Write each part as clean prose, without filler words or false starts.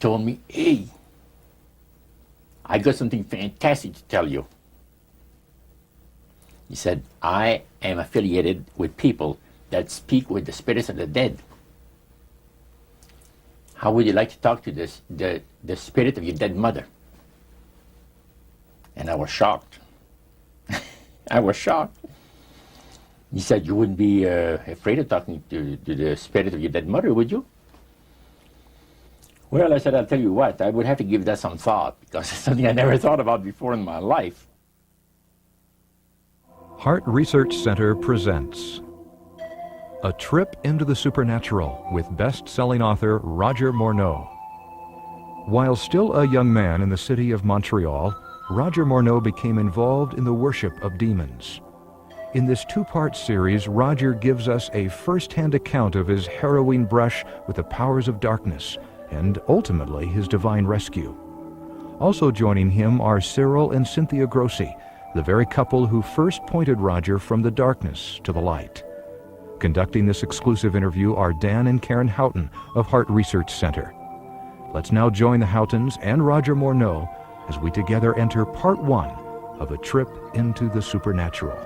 told me, hey, I got something fantastic to tell you. He said, I am affiliated with people that speak with the spirits of the dead. How would you like to talk to the spirit of your dead mother? And I was shocked. I was shocked. He said, you wouldn't be afraid of talking to the spirit of your dead mother, would you? Well, I said, I'll tell you what, I would have to give that some thought, because it's something I never thought about before in my life. Heart Research Center presents A Trip into the Supernatural with best-selling author Roger Morneau. While still a young man in the city of Montreal, Roger Morneau became involved in the worship of demons. In this two-part series, Roger gives us a first-hand account of his harrowing brush with the powers of darkness and ultimately his divine rescue. Also joining him are Cyril and Cynthia Grossi, the very couple who first pointed Roger from the darkness to the light. Conducting this exclusive interview are Dan and Karen Houghton of Heart Research Center. Let's now join the Houghtons and Roger Morneau as we together enter part one of A Trip into the Supernatural.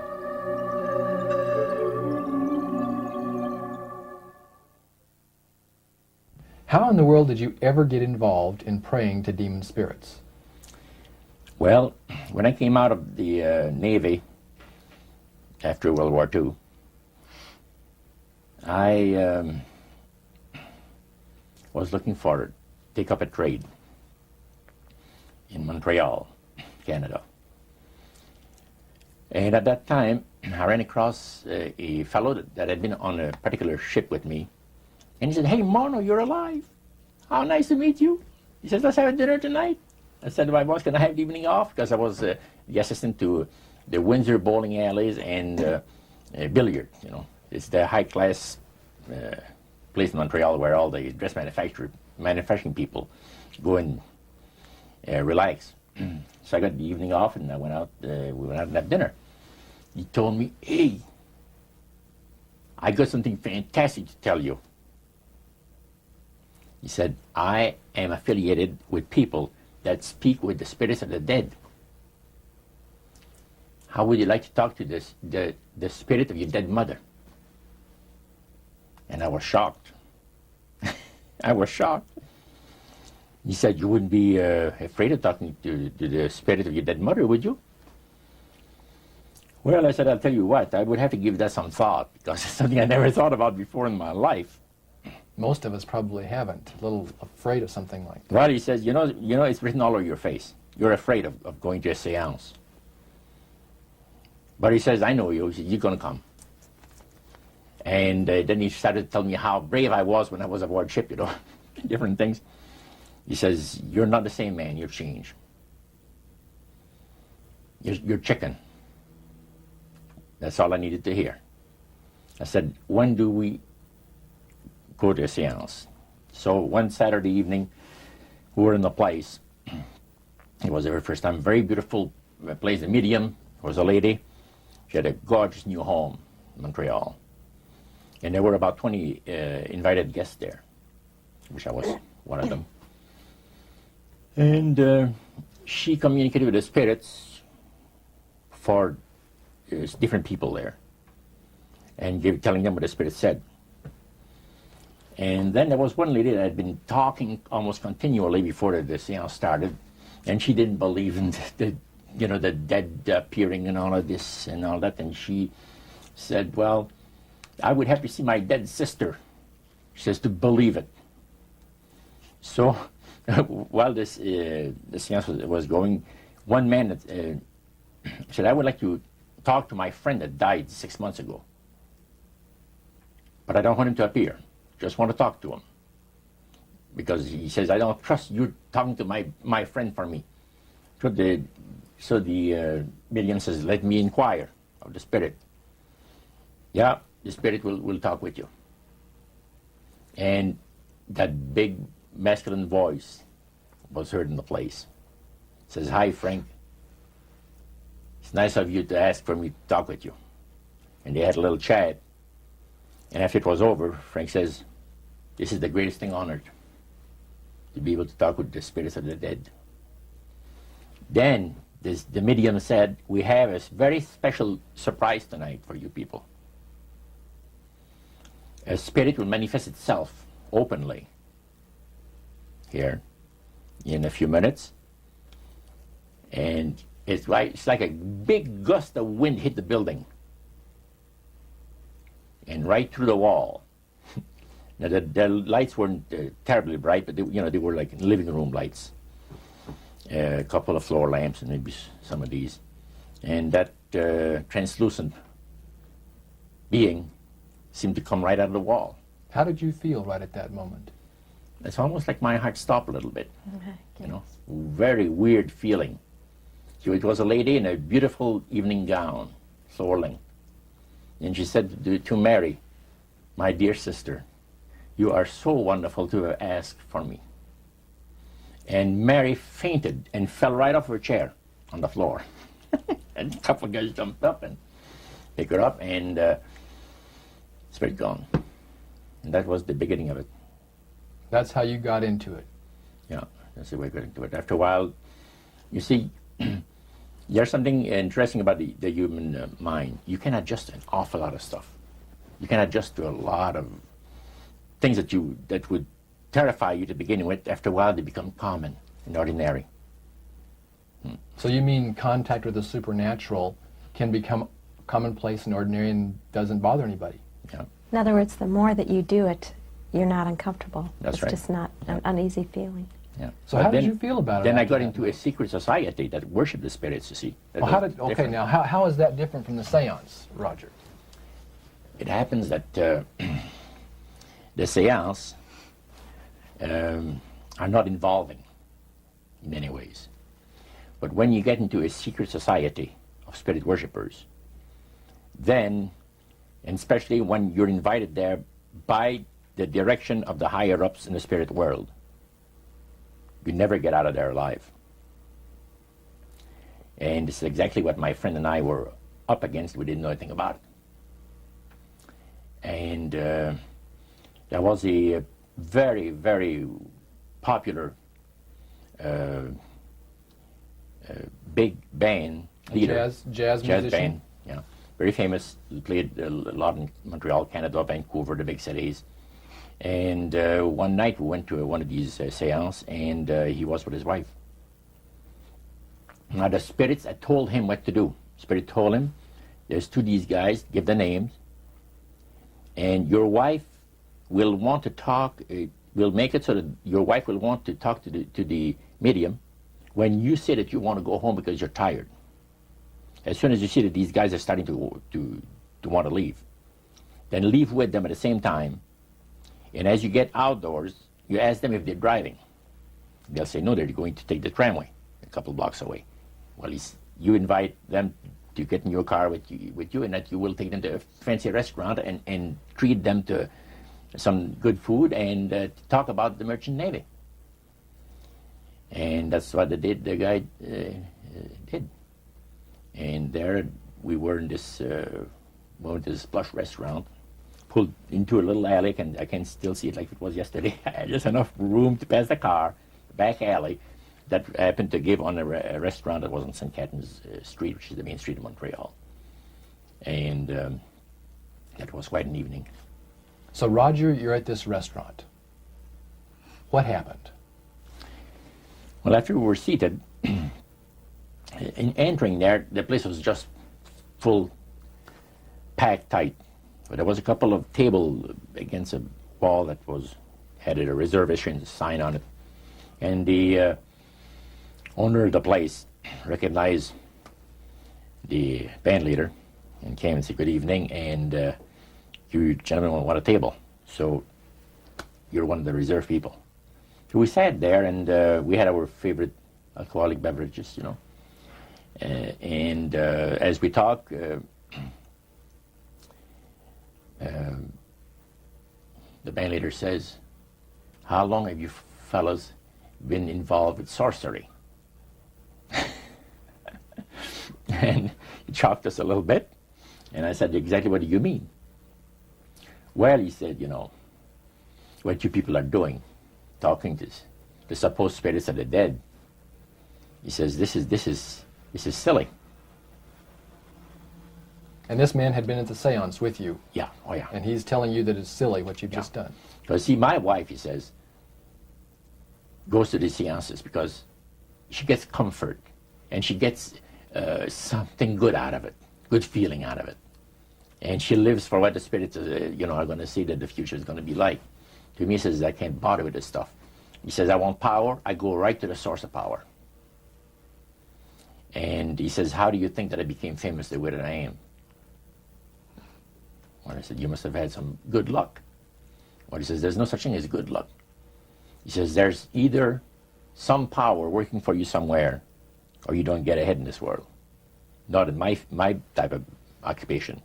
How in the world did you ever get involved in praying to demon spirits? Well, when I came out of the Navy after World War II, I was looking for to take up a trade in Montreal, Canada. And at that time, I ran across a fellow that had been on a particular ship with me. And he said, hey, Morneau, you're alive. How nice to meet you. He says, let's have dinner tonight. I said to my boss, can I have the evening off? Because I was the assistant to the Windsor bowling alleys and billiard, you know. It's the high-class place in Montreal where all the dress manufacturing people go and relax. So I got the evening off, and I went out. We went out and had dinner. He told me, hey, I got something fantastic to tell you. He said, I am affiliated with people that speak with the spirits of the dead. How would you like to talk to the spirit of your dead mother? And I was shocked. I was shocked. He said, you wouldn't be afraid of talking to the spirit of your dead mother, would you? Well, I said, I'll tell you what, I would have to give that some thought, because it's something I never thought about before in my life. Most of us probably haven't. A little afraid of something like that. Well, he says, you know, it's written all over your face. You're afraid of going to a seance. But he says, I know you. He says, you're going to come. And then he started to tell me how brave I was when I was aboard ship, you know, different things. He says, you're not the same man. You've changed. You're chicken. That's all I needed to hear. I said, when do we go to a seance? So one Saturday evening, we were in the place. It was the very first time. Very beautiful place. The medium was a lady. She had a gorgeous new home in Montreal. And there were about 20 invited guests there, which I was one of them. And she communicated with the spirits for different people there and telling them what the spirit said. And then there was one lady that had been talking almost continually before the seance started, and she didn't believe in the dead appearing and all of this and all that. And she said, well, I would have to see my dead sister, she says, to believe it. So while the seance was going, one man said, I would like to talk to my friend that died 6 months ago, but I don't want him to appear. Just want to talk to him. Because he says, I don't trust you talking to my friend for me. So the medium says, let me inquire of the spirit. Yeah, the spirit will talk with you. And that big masculine voice was heard in the place. It says, hi, Frank. It's nice of you to ask for me to talk with you. And they had a little chat. And after it was over, Frank says, this is the greatest thing on earth. to be able to talk with the spirits of the dead. Then the medium said, we have a very special surprise tonight for you people. A spirit will manifest itself openly here in a few minutes, and it's like a big gust of wind hit the building and right through the wall. Now the lights weren't terribly bright, but they were like living room lights, a couple of floor lamps and maybe some of these, and that translucent being seemed to come right out of the wall. How did you feel right at that moment? It's almost like my heart stopped a little bit. Very weird feeling. So it was a lady in a beautiful evening gown, swirling. And she said to Mary, my dear sister, you are so wonderful to have asked for me. And Mary fainted and fell right off her chair on the floor. And a couple of guys jumped up and picked her up, and spirit gone. And that was the beginning of it. That's how you got into it. Yeah, that's the way I got into it. After a while, you see, there's something interesting about the human mind. You can adjust to an awful lot of stuff. You can adjust to a lot of things that would terrify you to begin with. After a while, they become common and ordinary. So you mean contact with the supernatural can become commonplace and ordinary and doesn't bother anybody? Yeah. In other words, the more that you do it, you're not uncomfortable. That's it's right. just not an uneasy feeling. Yeah. So how did you feel about it? Then I after got that? into a secret society that worshiped the spirits, you see. Well, how is that different from the seance, Roger? It happens that the seance are not involving in many ways. But when you get into a secret society of spirit worshippers, then, and especially when you're invited there by the direction of the higher-ups in the spirit world, you never get out of there alive. And this is exactly what my friend and I were up against. We didn't know anything about it. And there was a very, very popular big band leader. Jazz musician? Band, yeah. Very famous. He played a lot in Montreal, Canada, Vancouver, the big cities. And one night we went to one of these seances, and he was with his wife. Now the spirits had told him what to do. Spirit told him, there's two of these guys, give the names, and your wife will want to talk, we'll make it so that your wife will want to talk to the medium when you say that you want to go home because you're tired. As soon as you see that these guys are starting to want to leave, then leave with them at the same time. And as you get outdoors, you ask them if they're driving. They'll say, no, they're going to take the tramway a couple blocks away. Well, you invite them to get in your car with you, and that you will take them to a fancy restaurant and treat them to some good food and talk about the merchant navy. And that's what the guy did. And there we were in this plush restaurant, pulled into a little alley, and I can still see it like it was yesterday. Just enough room to pass the car, back alley, that happened to give on a restaurant that was on St. Catharines Street, which is the main street of Montreal. And that was quite an evening. So Roger, you're at this restaurant. What happened? Well, after we were seated, in entering there, the place was just full, packed tight. But there was a couple of tables against a wall that had a reservation sign on it. And the owner of the place recognized the band leader and came and said, good evening, and you gentlemen want a table. So you're one of the reserve people. So we sat there, and we had our favorite alcoholic beverages, and as we talked, the band leader says, how long have you fellas been involved with sorcery? And he shocked us a little bit, and I said, exactly what do you mean? Well, he said, what you people are doing, talking to the supposed spirits of the dead. He says, this is silly. And this man had been at the seance with you. Yeah, oh yeah. And he's telling you that it's silly what you've just done. Because see, my wife, he says, goes to these seances because she gets comfort and she gets something good out of it, good feeling out of it. And she lives for what the spirits are going to see that the future is going to be like. To me, he says, I can't bother with this stuff. He says, I want power. I go right to the source of power. And he says, how do you think that I became famous the way that I am? Well, I said, you must have had some good luck. Well, he says, there's no such thing as good luck. He says, there's either some power working for you somewhere, or you don't get ahead in this world. Not in my type of occupation.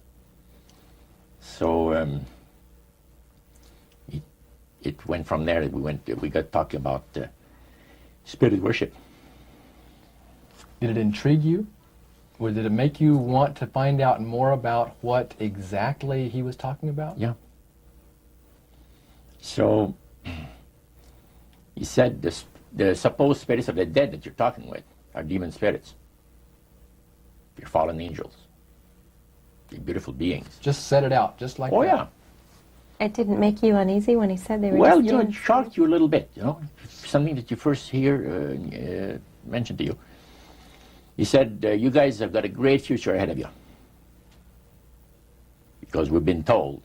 So it went from there. We got talking about spirit worship. Did it intrigue you? Or did it make you want to find out more about what exactly he was talking about? Yeah. So he said the supposed spirits of the dead that you're talking with are demon spirits. They're fallen angels. They're beautiful beings. Just set it out, just like Oh, that. yeah. It didn't make you uneasy when he said they were Well, just it demons? shocked you a little bit, something that you first hear mentioned to you. He said, you guys have got a great future ahead of you. Because we've been told,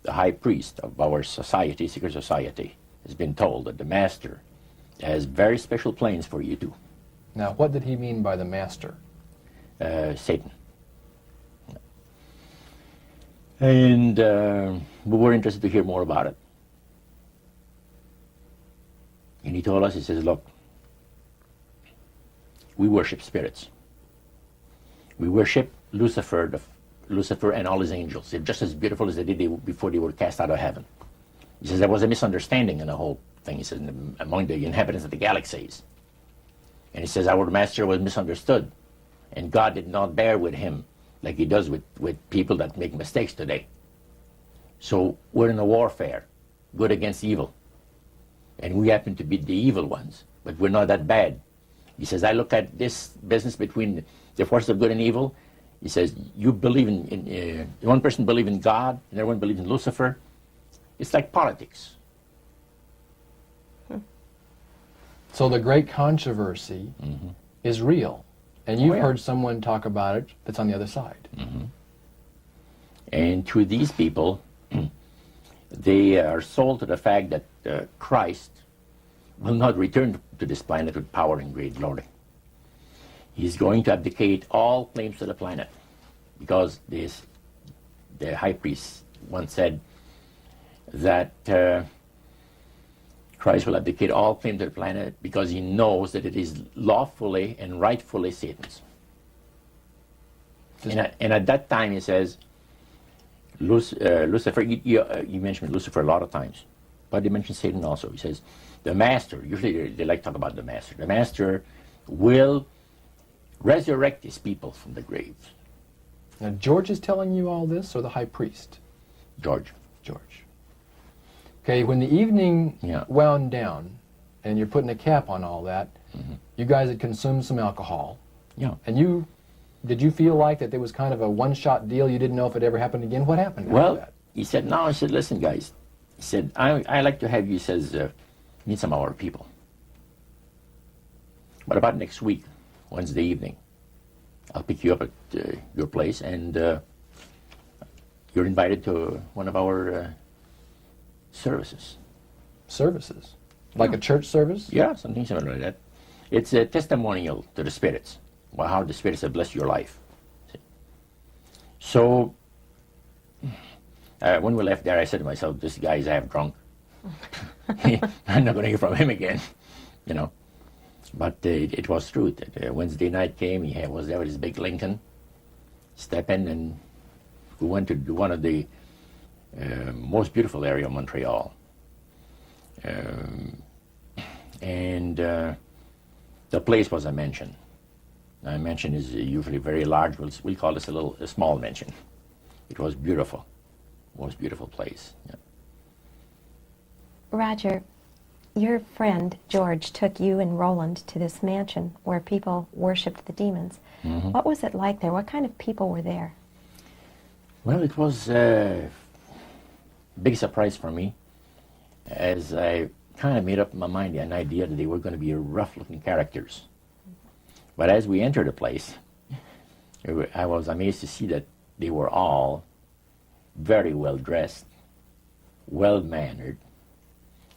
the high priest of our society, secret society, has been told that the master has very special plans for you too. Now, what did he mean by the master? Satan. And we were interested to hear more about it. And he told us, he says, look, we worship spirits. We worship Lucifer and all his angels. They're just as beautiful as they did before they were cast out of heaven. He says there was a misunderstanding in the whole thing, he says, among the inhabitants of the galaxies. And he says our master was misunderstood. And God did not bear with him like he does with people that make mistakes today. So we're in a warfare, good against evil. And we happen to be the evil ones, but we're not that bad. He says, I look at this business between the forces of good and evil. He says, you believe in one person believes in God, and everyone believes in Lucifer. It's like politics. So the great controversy is real. And you've heard someone talk about it that's on the other side. And to these people, they are sold to the fact that Christ will not return to this planet with power and great glory. He's going to abdicate all claims to the planet, because the high priest once said that Christ will abdicate all claim to the planet because he knows that it is lawfully and rightfully Satan's. And at that time, he says, Lucifer, you mentioned Lucifer a lot of times, but he mentions Satan also. He says, the master, usually they like to talk about the master will resurrect his people from the graves. Now, George is telling you all this, or the high priest? George. Okay, when the evening wound down, and you're putting a cap on all that, you guys had consumed some alcohol. Yeah. And did you feel like that there was kind of a one-shot deal? You didn't know if it ever happened again? What happened after that? He said, no, I said, listen, guys. He said, I like to have you, he says, meet some of our people. But about next week, Wednesday evening, I'll pick you up at your place, and you're invited to one of our services. Services? Like a church service? Yeah, something similar like that. It's a testimonial to the spirits, how the spirits have blessed your life. See? So, when we left there, I said to myself, this guy's half drunk. I'm not going to hear from him again, But it was true. Wednesday night came, he was there with his big Lincoln, step in, and we went to one of the most beautiful area of Montreal. And the place was a mansion. Now, a mansion is usually very large. We'll call this a small mansion. It was beautiful. Most beautiful place. Yeah. Roger, Your friend George took you and Roland to this mansion where people worshipped the demons. Mhm. What was it like there? What kind of people were there? Well, it was a big surprise for me, as I kind of made up in my mind an idea that they were going to be rough-looking characters. But as we entered the place, I was amazed to see that they were all very well dressed, well mannered,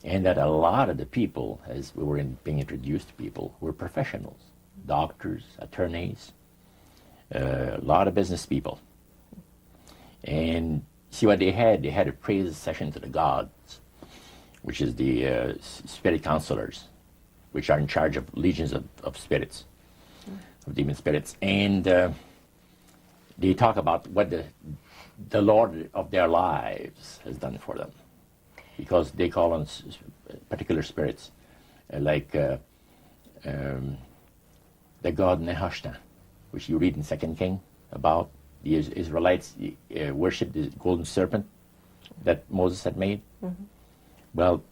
and that a lot of the people, as we were being introduced to people, were professionals, doctors, attorneys, a lot of business people. And see what they had a praise session to the gods, which is the spirit counselors, which are in charge of legions of spirits, of demon spirits. And they talk about what the Lord of their lives has done for them, because they call on particular spirits, like the god Nehushtan, which you read in 2 King about. The Israelites worshipped the golden serpent that Moses had made. Mm-hmm. Well,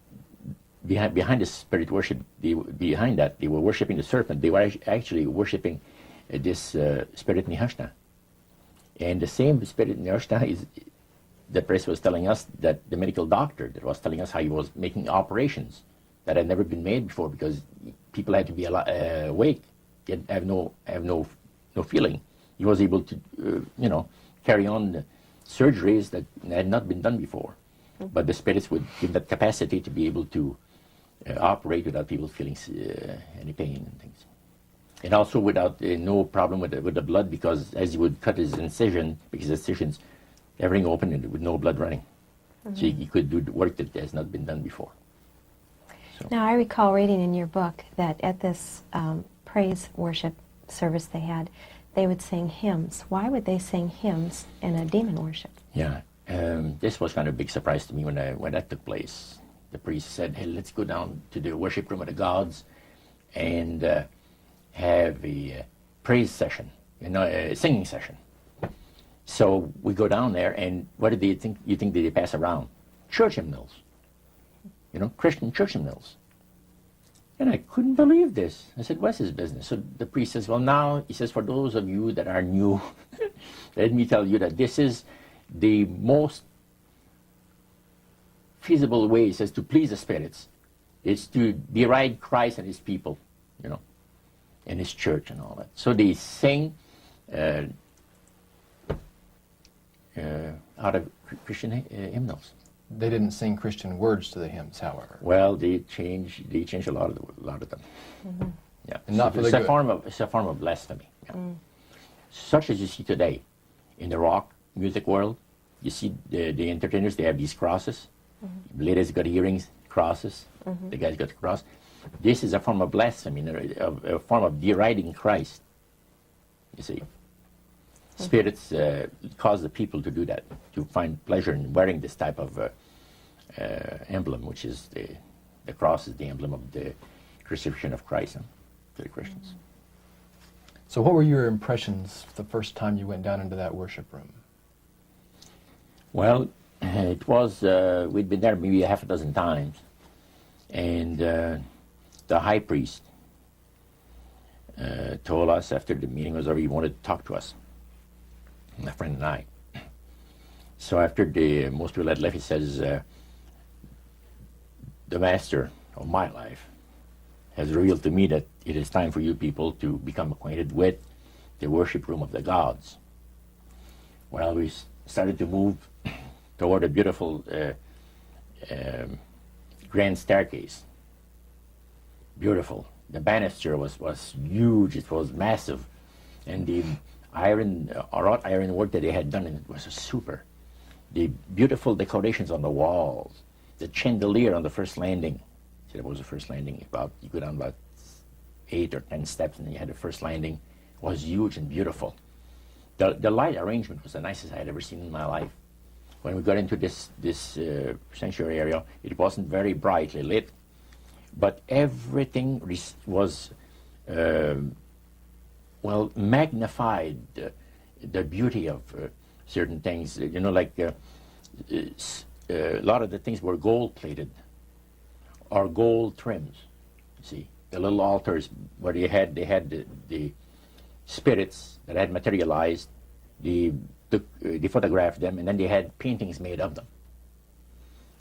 behind the spirit worship, behind that, they were worshipping the serpent. They were actually worshipping this spirit Nehushtan. And the same spirit Nehushtan is, the priest was telling us, that the medical doctor that was telling us how he was making operations that had never been made before, because people had to be awake, yet have no feeling. He was able to, carry on the surgeries that had not been done before. Mm-hmm. But the spirits would give that capacity to be able to operate without people feeling any pain and things. And also without no problem with the blood, because as he would cut his incision, because incisions, everything open and with no blood running. Mm-hmm. So he could do the work that has not been done before. So. Now, I recall reading in your book that at this praise worship service they would sing hymns. Why would they sing hymns in a demon worship? Yeah, this was kind of a big surprise to me when that took place. The priest said, "Hey, let's go down to the worship room of the gods and have a praise session, a singing session." So we go down there, and what did they think? You think they pass around? Church hymnals, Christian church hymnals. And I couldn't believe this. I said, "What's his business?" So the priest says, "Well, now," he says, "for those of you that are new, let me tell you that this is the most feasible way," he says, "to please the spirits. It's to deride Christ and his people, and his church and all that." So they sing out of Christian hymnals. They didn't sing Christian words to the hymns, however. Well, they changed a lot of them. Mm-hmm. Yeah, and not for the good. It's a form of blasphemy. Yeah. Mm. Such as you see today in the rock music world. You see the entertainers; they have these crosses. Mm-hmm. Ladies got earrings, crosses. Mm-hmm. The guys got the cross. This is a form of blasphemy, a form of deriding Christ. You see, mm-hmm. Spirits cause the people to do that, to find pleasure in wearing this type of emblem, which is the cross is the emblem of the crucifixion of Christ to the Christians. Mm-hmm. So what were your impressions the first time you went down into that worship room? Well, it was, we'd been there maybe a half a dozen times, and the high priest told us after the meeting was over, he wanted to talk to us, my friend and I. So after most people had left, he says, "The master of my life has revealed to me that it is time for you people to become acquainted with the worship room of the gods." Well, we started to move toward a beautiful grand staircase. Beautiful. The banister was huge. It was massive, and the wrought iron work that they had done in it was super. The beautiful decorations on the walls, the chandelier on the first landing. See, that was the first landing. You go down about 8 or 10 steps, and then you had the first landing. It was huge and beautiful. The light arrangement was the nicest I had ever seen in my life. When we got into this sanctuary area, it wasn't very brightly lit, but everything was magnified the beauty of certain things. A lot of the things were gold plated. are gold trims. You see, the little altars where they had the spirits that had materialized, they photographed them, and then they had paintings made of them.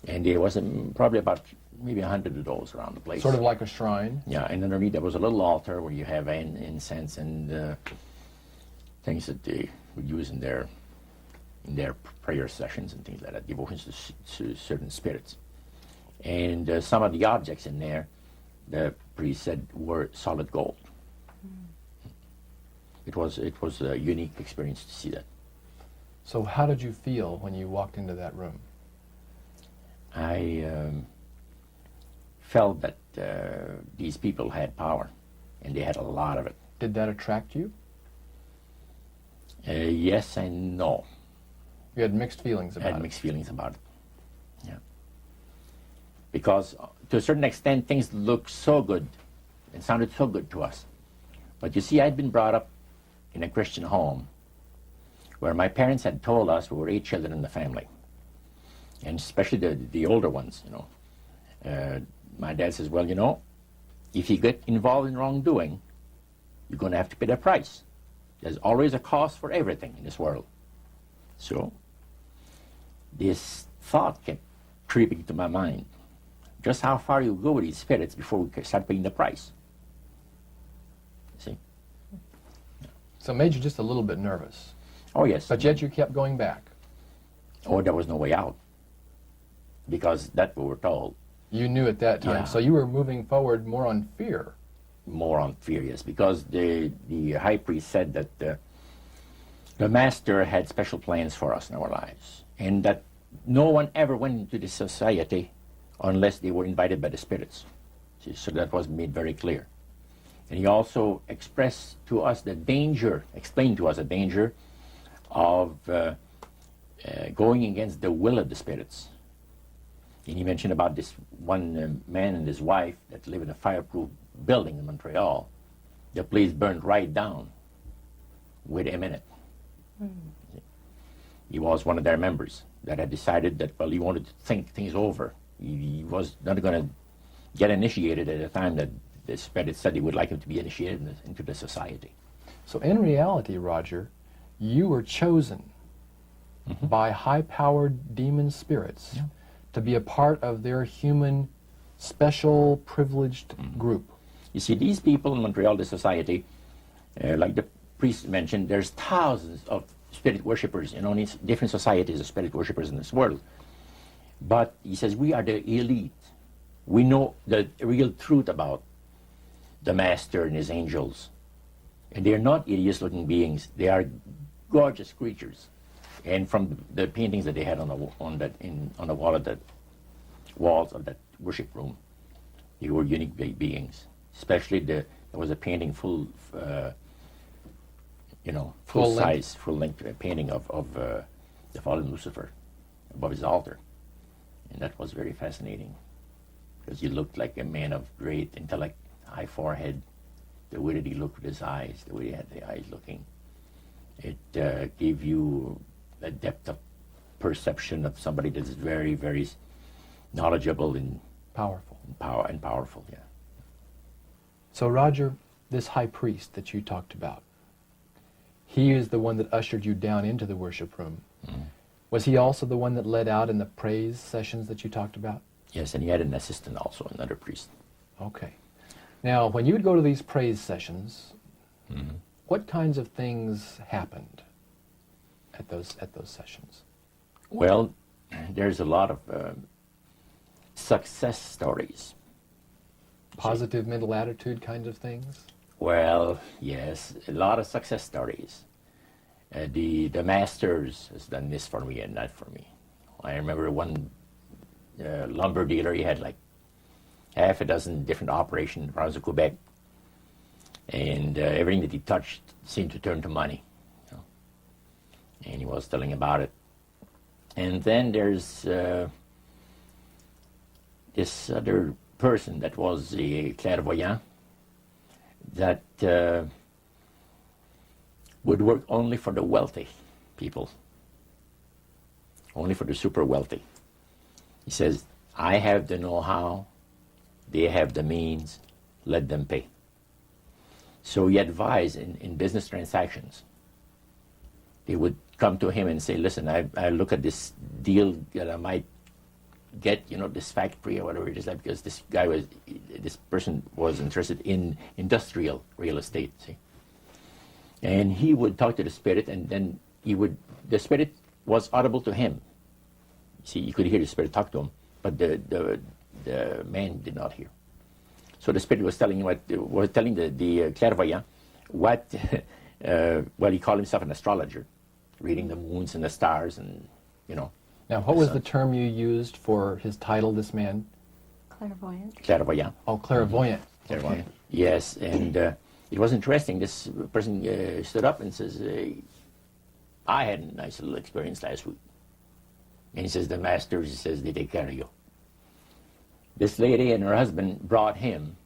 And there was probably about maybe 100 of those around the place. Sort of like a shrine. Yeah, and underneath there was a little altar where you have incense and things that they would use in their prayer sessions and things like that, devotions to certain spirits. And some of the objects in there, the priest said, were solid gold. It was a unique experience to see that. So how did you feel when you walked into that room? I felt that these people had power, and they had a lot of it. Did that attract you? Yes and no. You had mixed feelings I about had it. mixed feelings about it. Yeah. Because to a certain extent, things looked so good and sounded so good to us. But you see, I'd been brought up in a Christian home where my parents had told us we were 8 children in the family. And especially the older ones, you know. My dad says, well, you know, if you get involved in wrongdoing, you're going to have to pay the price. There's always a cost for everything in this world. So this thought kept creeping to my mind. Just how far you go with these spirits before we start paying the price. See? So it made you just a little bit nervous. Oh, yes. But yet you kept going back. Oh, there was no way out. Because that's what we're told. You knew at that time. Yeah. So you were moving forward more on fear. More on fear, yes. Because the high priest said that the master had special plans for us in our lives. And that no one ever went into this society unless they were invited by the spirits. See, so that was made very clear. And he also expressed to us the danger, explained to us the danger of going against the will of the spirits. And he mentioned about this one man and his wife that live in a fireproof building in Montreal. The place burned right down within a minute. He was one of their members that had decided that, well, he wanted to think things over. He was not going to get initiated at a time that the spirit said he would like him to be initiated into the society. So in reality, Roger, you were chosen by high-powered demon spirits to be a part of their human, special, privileged group. You see, these people in Montreal, the society, like the priest mentioned, there's thousands of spirit worshippers in only different societies of spirit worshippers in this world. But he says, we are the elite. We know the real truth about the Master and his angels. And they're not hideous-looking beings. They are gorgeous creatures. And from the paintings that they had on the wall of the walls of that worship room, they were unique beings. Especially there was a painting full size, full-length painting of the fallen Lucifer above his altar. And that was very fascinating, because he looked like a man of great intellect, high forehead, the way that he looked with his eyes, the way he had the eyes looking. It gave you a depth of perception of somebody that is very, very knowledgeable and Powerful. Powerful, yeah. So Roger, this high priest that you talked about, he is the one that ushered you down into the worship room. Was he also the one that led out in the praise sessions that you talked about? Yes, and he had an assistant also, another priest. Okay. Now, when you would go to these praise sessions, what kinds of things happened at those sessions? Well, there's a lot of success stories. Positive mental attitude kinds of things? Well, yes, a lot of success stories. The masters has done this for me and that for me. I remember one lumber dealer, he had like half a dozen different operations around Quebec, and everything that he touched seemed to turn to money. You know? And he was telling about it. And then there's this other person that was a clairvoyant that would work only for the wealthy people, only for the super wealthy. He says, I have the know-how, They have the means. Let them pay. So he advised in business transactions. They would come to him and say, listen, I look at this deal that I might get, this factory or whatever it is, because this person was interested in industrial real estate, see. And he would talk to the spirit, and then the spirit was audible to him. See, you could hear the spirit talk to him, but the man did not hear. So the spirit was telling the clairvoyant what he called himself an astrologer, reading the moons and the stars, and Now, what was the term you used for his title, this man? Clairvoyant. Clairvoyant. Oh, clairvoyant. Clairvoyant. Yes, and it was interesting. This person stood up and says, I had a nice little experience last week. And he says, the master, he says, they take care of you. This lady and her husband brought him,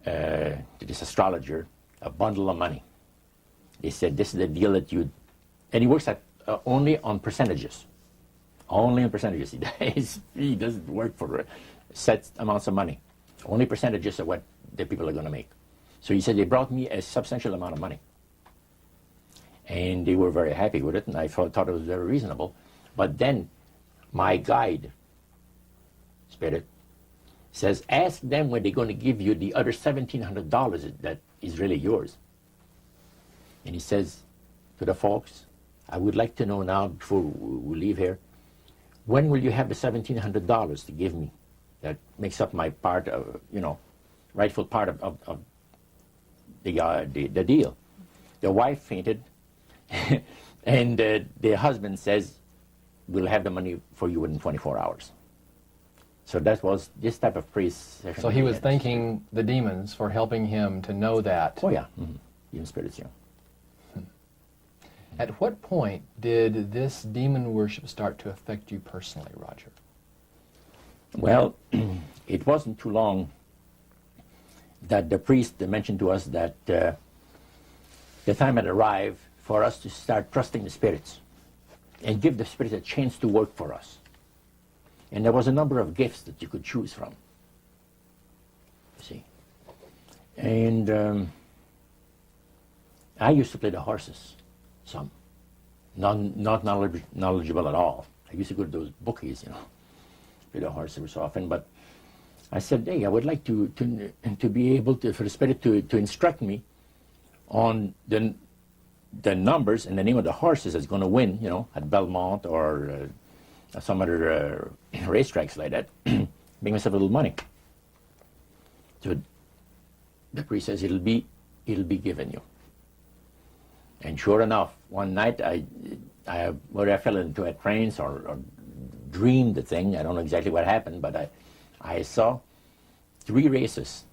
to this astrologer, a bundle of money. They said, this is the deal that you... And he works at only on percentages. Only on percentages. He doesn't work for set amounts of money. Only percentages of what the people are going to make. So he said, they brought me a substantial amount of money. And they were very happy with it, and I thought it was very reasonable. But then my guide, spirit, says, ask them when they're going to give you the other $1,700 that is really yours. And he says to the folks, I would like to know now, before we leave here, when will you have the $1,700 to give me? That makes up my part of, rightful part of the deal. The wife fainted, and the husband says, we'll have the money for you within 24 hours. So that was this type of priest session. So he was thanking the demons for helping him to know that. Oh, yeah. Mm-hmm. Even spirits, yeah. At what point did this demon worship start to affect you personally, Roger? Well, it wasn't too long that the priest mentioned to us that the time had arrived for us to start trusting the spirits and give the spirits a chance to work for us. And there was a number of gifts that you could choose from, you see. And I used to play the horses, some. Not knowledgeable at all. I used to go to those bookies, play the horse every so often. But I said, hey, I would like to be able to, for the spirit to instruct me on the numbers and the name of the horses that's going to win, at Belmont or some other racetracks like that. Make myself a little money. So the priest says, it'll be given you. And sure enough, one night whether I fell into a trance or dreamed the thing, I don't know exactly what happened, but I saw 3 races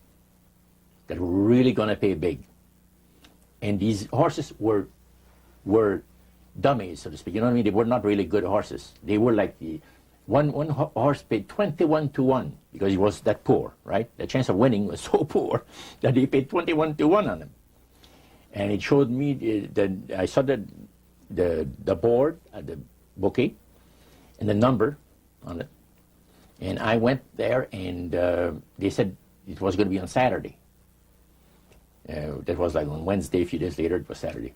that were really going to pay big. And these horses were dummies, so to speak. You know what I mean? They were not really good horses. They were like one horse paid 21 to 1 because he was that poor, right? The chance of winning was so poor that they paid 21 to 1 on him. And it showed me I saw the board at the bookie and the number on it. And I went there, and they said it was going to be on Saturday. That was like on Wednesday. A few days later, it was Saturday.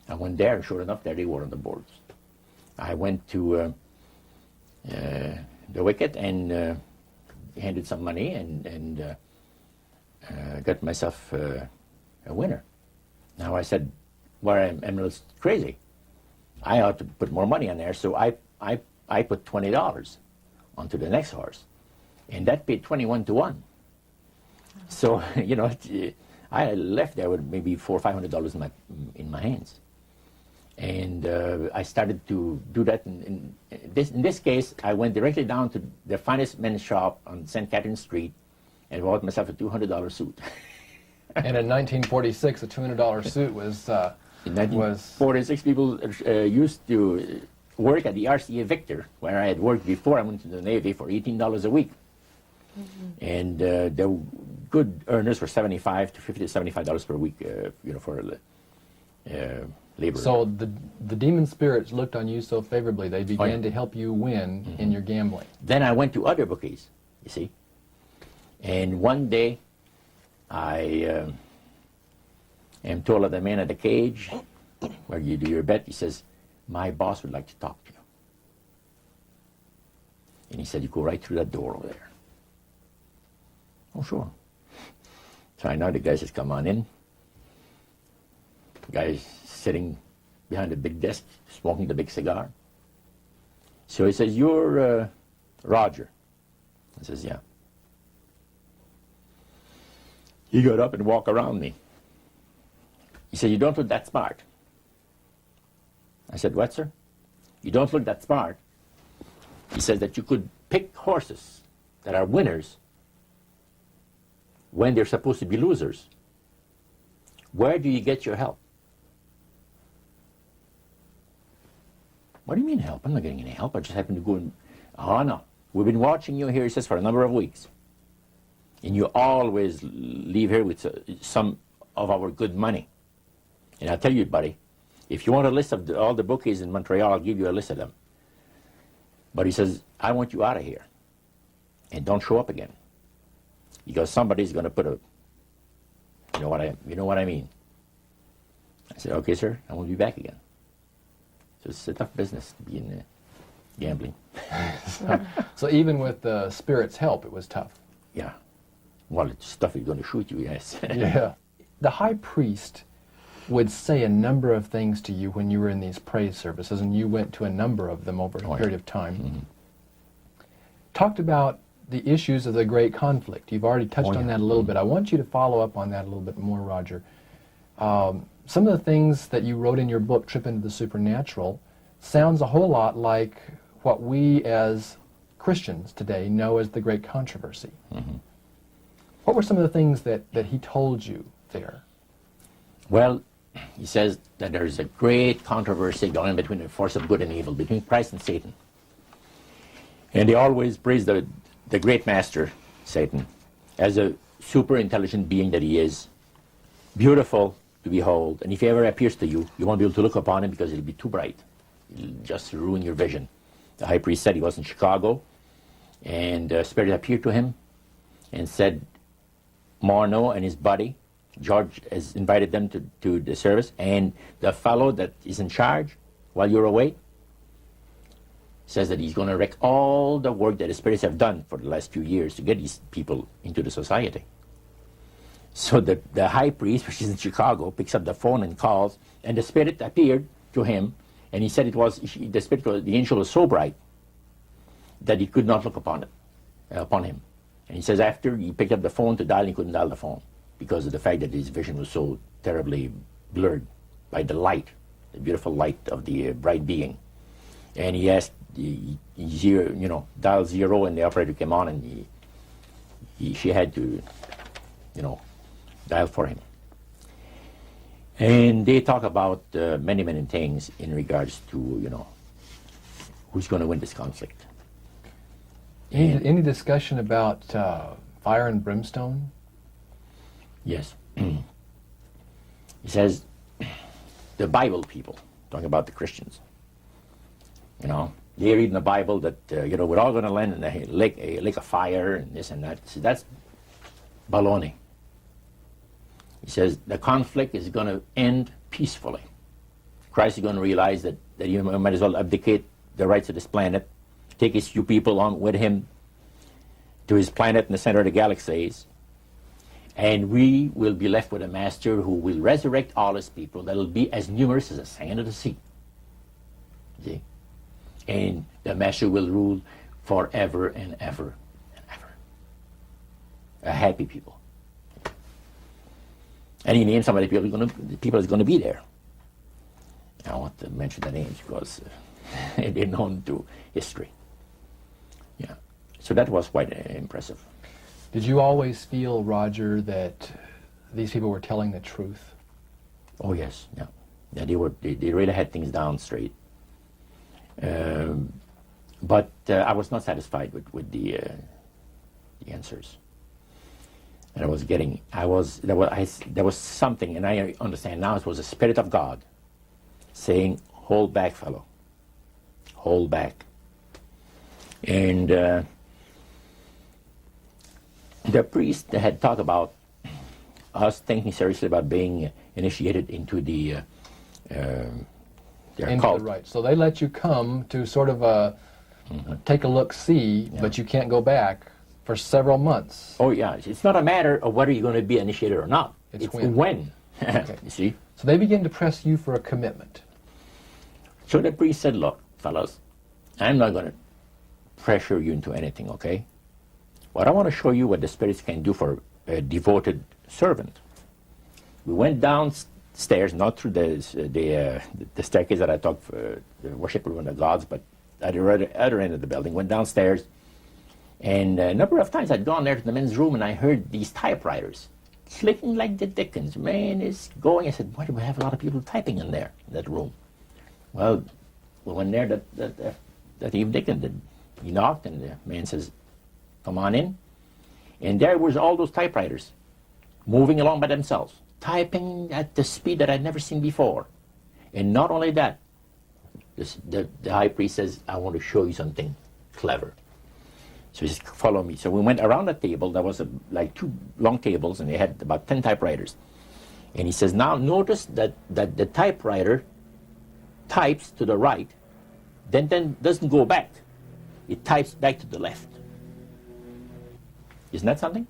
I went there, and sure enough, there they were on the boards. I went to the wicket and handed some money and got myself a winner. Now I said, well, I'm a little crazy. I ought to put more money on there, so I put $20 onto the next horse, and that paid 21 to 1. So I left there with maybe $400 or $500 in my hands, and I started to do that. In this case, I went directly down to the finest men's shop on St. Catherine Street, and bought myself a $200 suit. And in 1946, a $200 suit was... In 1946, people used to work at the RCA Victor, where I had worked before I went to the Navy, for $18 a week. Mm-hmm. And the good earners were $75 to $50 to $75 per week, for labor. So the demon spirits looked on you so favorably, they began to help you win in your gambling. Then I went to other bookies, you see. And one day, I am told of the man at the cage where you do your bet. He says, my boss would like to talk to you. And he said, you go right through that door over there. Oh, sure. So I know the guy says, come on in. The guy's sitting behind a big desk, smoking the big cigar. So he says, you're Roger. I says, yeah. He got up and walked around me. He said, you don't look that smart. I said, what, sir? You don't look that smart. He says that you could pick horses that are winners when they're supposed to be losers. Where do you get your help? What do you mean help? I'm not getting any help. I just happen to go and... Oh, no. We've been watching you here, he says, for a number of weeks. And you always leave here with some of our good money. And I'll tell you, buddy, if you want a list of all the bookies in Montreal, I'll give you a list of them. But he says, I want you out of here. And don't show up again. Because somebody's going to put a... You know what I mean? I said, okay, sir, I won't be back again. So it's a tough business to be in gambling. So even with the Spirit's help, it was tough. Yeah. Well, it's stuff he's going to shoot you, yes. Yeah. The high priest would say a number of things to you when you were in these praise services, and you went to a number of them over a period of time. Mm-hmm. Talked about the issues of the great conflict. You've already touched on that a little bit. I want you to follow up on that a little bit more, Roger. Some of the things that you wrote in your book, Trip into the Supernatural, sounds a whole lot like what we as Christians today know as the great controversy. Mm-hmm. What were some of the things that he told you there? Well, he says that there's a great controversy going on between the force of good and evil, between Christ and Satan. And they always praise the great master, Satan, as a super intelligent being that he is, beautiful to behold. And if he ever appears to you, you won't be able to look upon him because it'll be too bright. It'll just ruin your vision. The high priest said he was in Chicago, and the Spirit appeared to him and said, Morneau and his buddy, George, has invited them to the service, and the fellow that is in charge while you're away says that he's going to wreck all the work that the spirits have done for the last few years to get these people into the society. So the high priest, which is in Chicago, picks up the phone and calls, and the Spirit appeared to him, and he said the angel was so bright that he could not look upon him. And he says after he picked up the phone to dial, he couldn't dial the phone because of the fact that his vision was so terribly blurred by the light, the beautiful light of the bright being. And he asked, dial 0, and the operator came on, and she had to, dial for him. And they talk about many, many things in regards to, who's going to win this conflict. Any discussion about fire and brimstone? Yes. He says, the Bible people, talking about the Christians, they read in the Bible that, we're all going to land in a lake of fire and this and that. So that's baloney. He says the conflict is going to end peacefully. Christ is going to realize that he might as well abdicate the rights of this planet, take his few people along with him to his planet in the center of the galaxies, and we will be left with a master who will resurrect all his people that will be as numerous as the sand of the sea. See? And the master will rule forever and ever and ever. A happy people. And he named some of the people that's going to be there. I don't want to mention the names because they're known to history. Yeah. So that was quite impressive. Did you always feel, Roger, that these people were telling the truth? Oh yes, yeah. They really had things down straight. But I was not satisfied with the answers. And there was something, and I understand now it was the Spirit of God saying, hold back, fellow. Hold back. And The priest had talked about us thinking seriously about being initiated into their cult. Right. So they let you come to sort of take a look-see, but you can't go back for several months. Oh, yeah. It's not a matter of whether you're going to be initiated or not. It's when. when. Okay. You see? So they begin to press you for a commitment. So the priest said, look, fellas, I'm not going to pressure you into anything, okay? But I want to show you what the spirits can do for a devoted servant. We went downstairs, not through the staircase that I talked for the worship room of the gods, but at the other end of the building, went downstairs. And a number of times I'd gone there to the men's room and I heard these typewriters clicking like the dickens. Man, it's going. I said, why do we have a lot of people typing in there, in that room? Well, we went there that evening and he knocked and the man says, come on in. And there was all those typewriters moving along by themselves, typing at the speed that I'd never seen before. And not only that, the high priest says, I want to show you something clever. So he says, follow me. So we went around the table. There was like two long tables, and they had about 10 typewriters. And he says, now notice that the typewriter types to the right, then doesn't go back. It types back to the left. Isn't that something?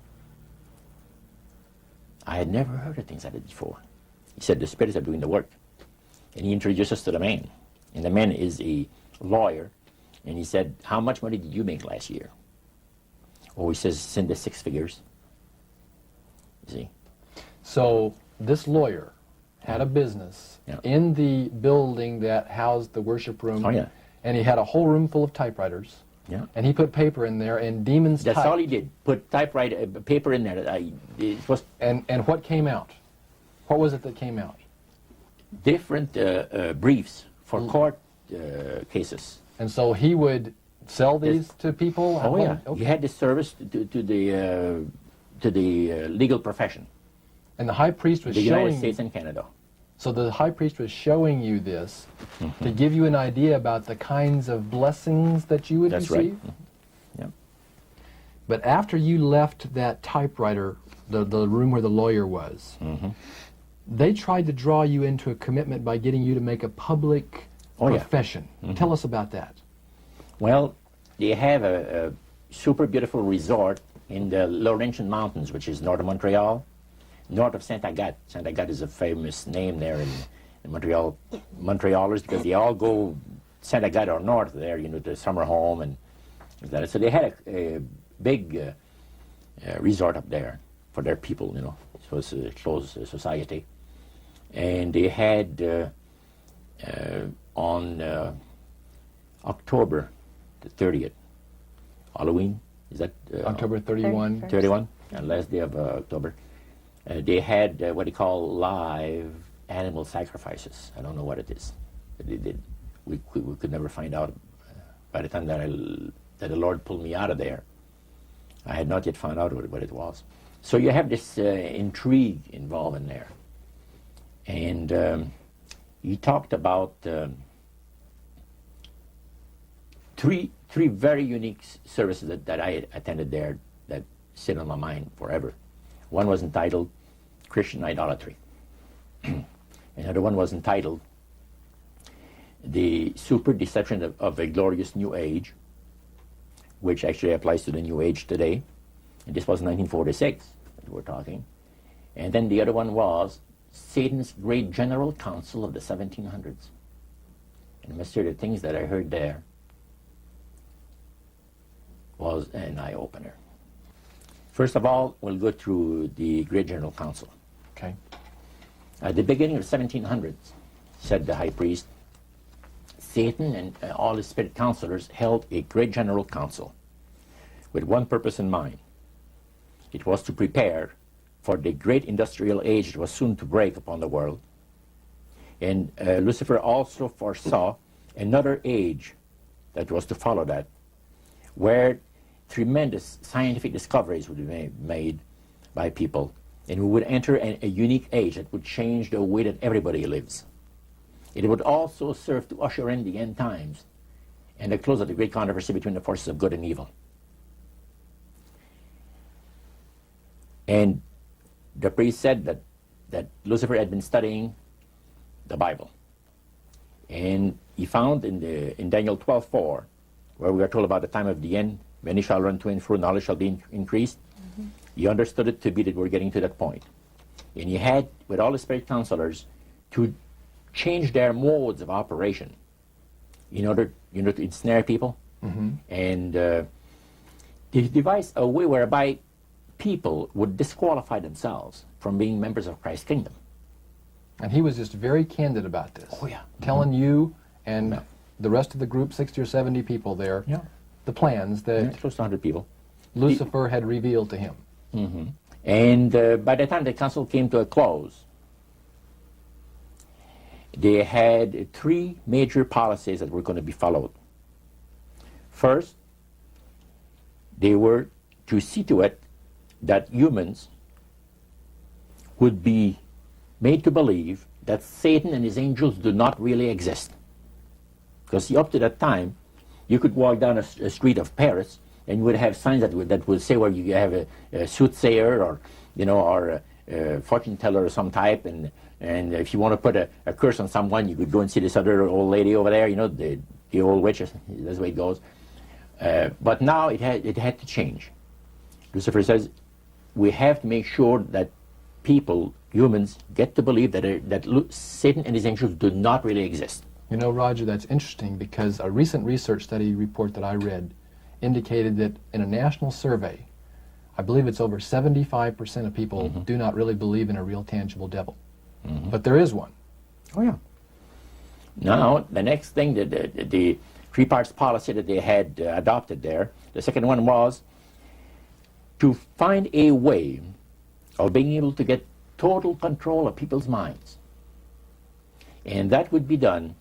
I had never heard of things like that before. He said, the spirits are doing the work. And he introduced us to the man. And the man is a lawyer. And he said, how much money did you make last year? Oh, he says, it's in the six figures. You see? So this lawyer had a business in the building that housed the worship room. Oh, yeah. And he had a whole room full of typewriters. Yeah. And he put paper in there, and demons That's typed. all he did. Put typewriter paper in there. It was And what came out? What was it that came out? different briefs for court cases. And so he would sell these to people? Oh yeah, Okay. he had this service to the legal profession, And the high priest was the showing United States and Canada. So the high priest was showing you this to give you an idea about the kinds of blessings that you would That's receive? right. Yeah. But after you left that typewriter, the room where the lawyer was, they tried to draw you into a commitment by getting you to make a public profession. Tell us about that. Well, they have a super beautiful resort in the Laurentian Mountains, which is north of Montreal, north of Saint Agathe. Saint Agathe is a famous name there in Montreal. Montrealers, because they all go Saint Agathe or north there, you know, to summer home and that. So they had a big resort up there for their people, you know. It was a closed society. And they had on October the 30th, Halloween, is that? October 31. 31, last day of October. They had what they call live animal sacrifices. I don't know what it is, but they did. We could never find out. By the time that the Lord pulled me out of there, I had not yet found out what it was. So you have this intrigue involved in there. And he talked about three very unique services that I attended there that sit on my mind forever. One was entitled Christian Idolatry. Another one was entitled The Super Deception of a Glorious New Age, which actually applies to the New Age today. And this was 1946 that we're talking. And then the other one was Satan's Great General Council of the 1700s. And I must say the things that I heard there was an eye-opener. First of all, we'll go through the Great General Council. Okay. At the beginning of the 1700s, said the high priest, Satan and all his spirit counselors held a Great General Council with one purpose in mind. It was to prepare for the great industrial age that was soon to break upon the world. And Lucifer also foresaw another age that was to follow that, where tremendous scientific discoveries would be made by people, and we would enter a unique age that would change the way that everybody lives. It would also serve to usher in the end times and the close of the great controversy between the forces of good and evil. And the priest said that Lucifer had been studying the Bible. And he found in Daniel 12:4, where we are told about the time of the end, many shall run to and fro, knowledge shall be increased. He understood it to be that we're getting to that point. And he had, with all the spirit counselors, to change their modes of operation in order, to ensnare people. And he devised a way whereby people would disqualify themselves from being members of Christ's kingdom. And he was just very candid about this. Oh, yeah. Telling you and the rest of the group, 60 or 70 people there, the plans that Close to 100 people. Lucifer had revealed to him. And by the time the council came to a close, they had 3 major policies that were going to be followed. First, they were to see to it that humans would be made to believe that Satan and his angels do not really exist. Because up to that time, you could walk down a street of Paris and you would have signs that would say where you have a soothsayer or a fortune teller of some type, and if you want to put a curse on someone, you could go and see this other old lady over there, the old witch. That's the way it goes. But now it had to change. Lucifer says we have to make sure that people, humans, get to believe that Satan and his angels do not really exist. You know, Roger, that's interesting because a recent research study report that I read indicated that in a national survey, I believe it's over 75% of people do not really believe in a real tangible devil. But there is one. Oh, yeah. Now, the next thing, the 3 parts policy that they had adopted there, the second one was to find a way of being able to get total control of people's minds. And that would be done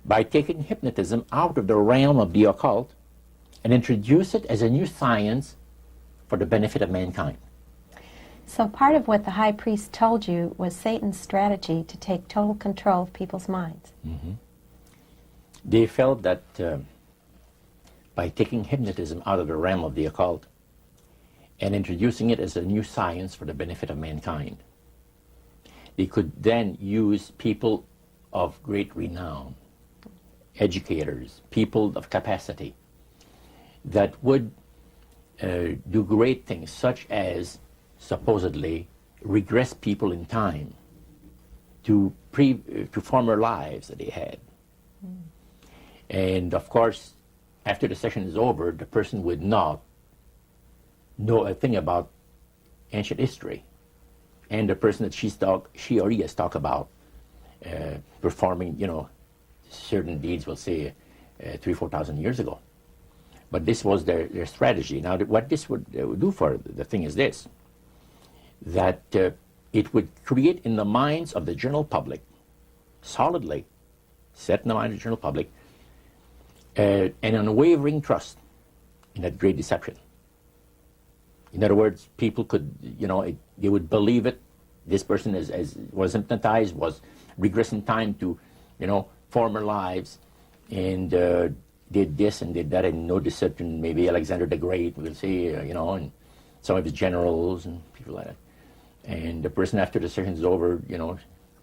by taking hypnotism out of the realm of the occult and introduce it as a new science for the benefit of mankind. So part of what the high priest told you was Satan's strategy to take total control of people's minds. They felt that by taking hypnotism out of the realm of the occult and introducing it as a new science for the benefit of mankind, they could then use people of great renown, educators, people of capacity, that would do great things, such as supposedly regress people in time to former lives that they had. And of course, after the session is over, the person would not know a thing about ancient history, and the person that she or he has talked about performing, certain deeds, we'll say 3,000-4,000 years ago. But this was their strategy. Now, what this would do for the thing is this, that it would create in the minds of the general public, solidly set in the mind of the general public, an unwavering trust in that great deception. In other words, people could, they would believe it. This person was hypnotized, was regressing time to, former lives, and did this and did that, and no deception. Maybe Alexander the Great, we'll say, and some of his generals and people like that. And the person, after the session is over,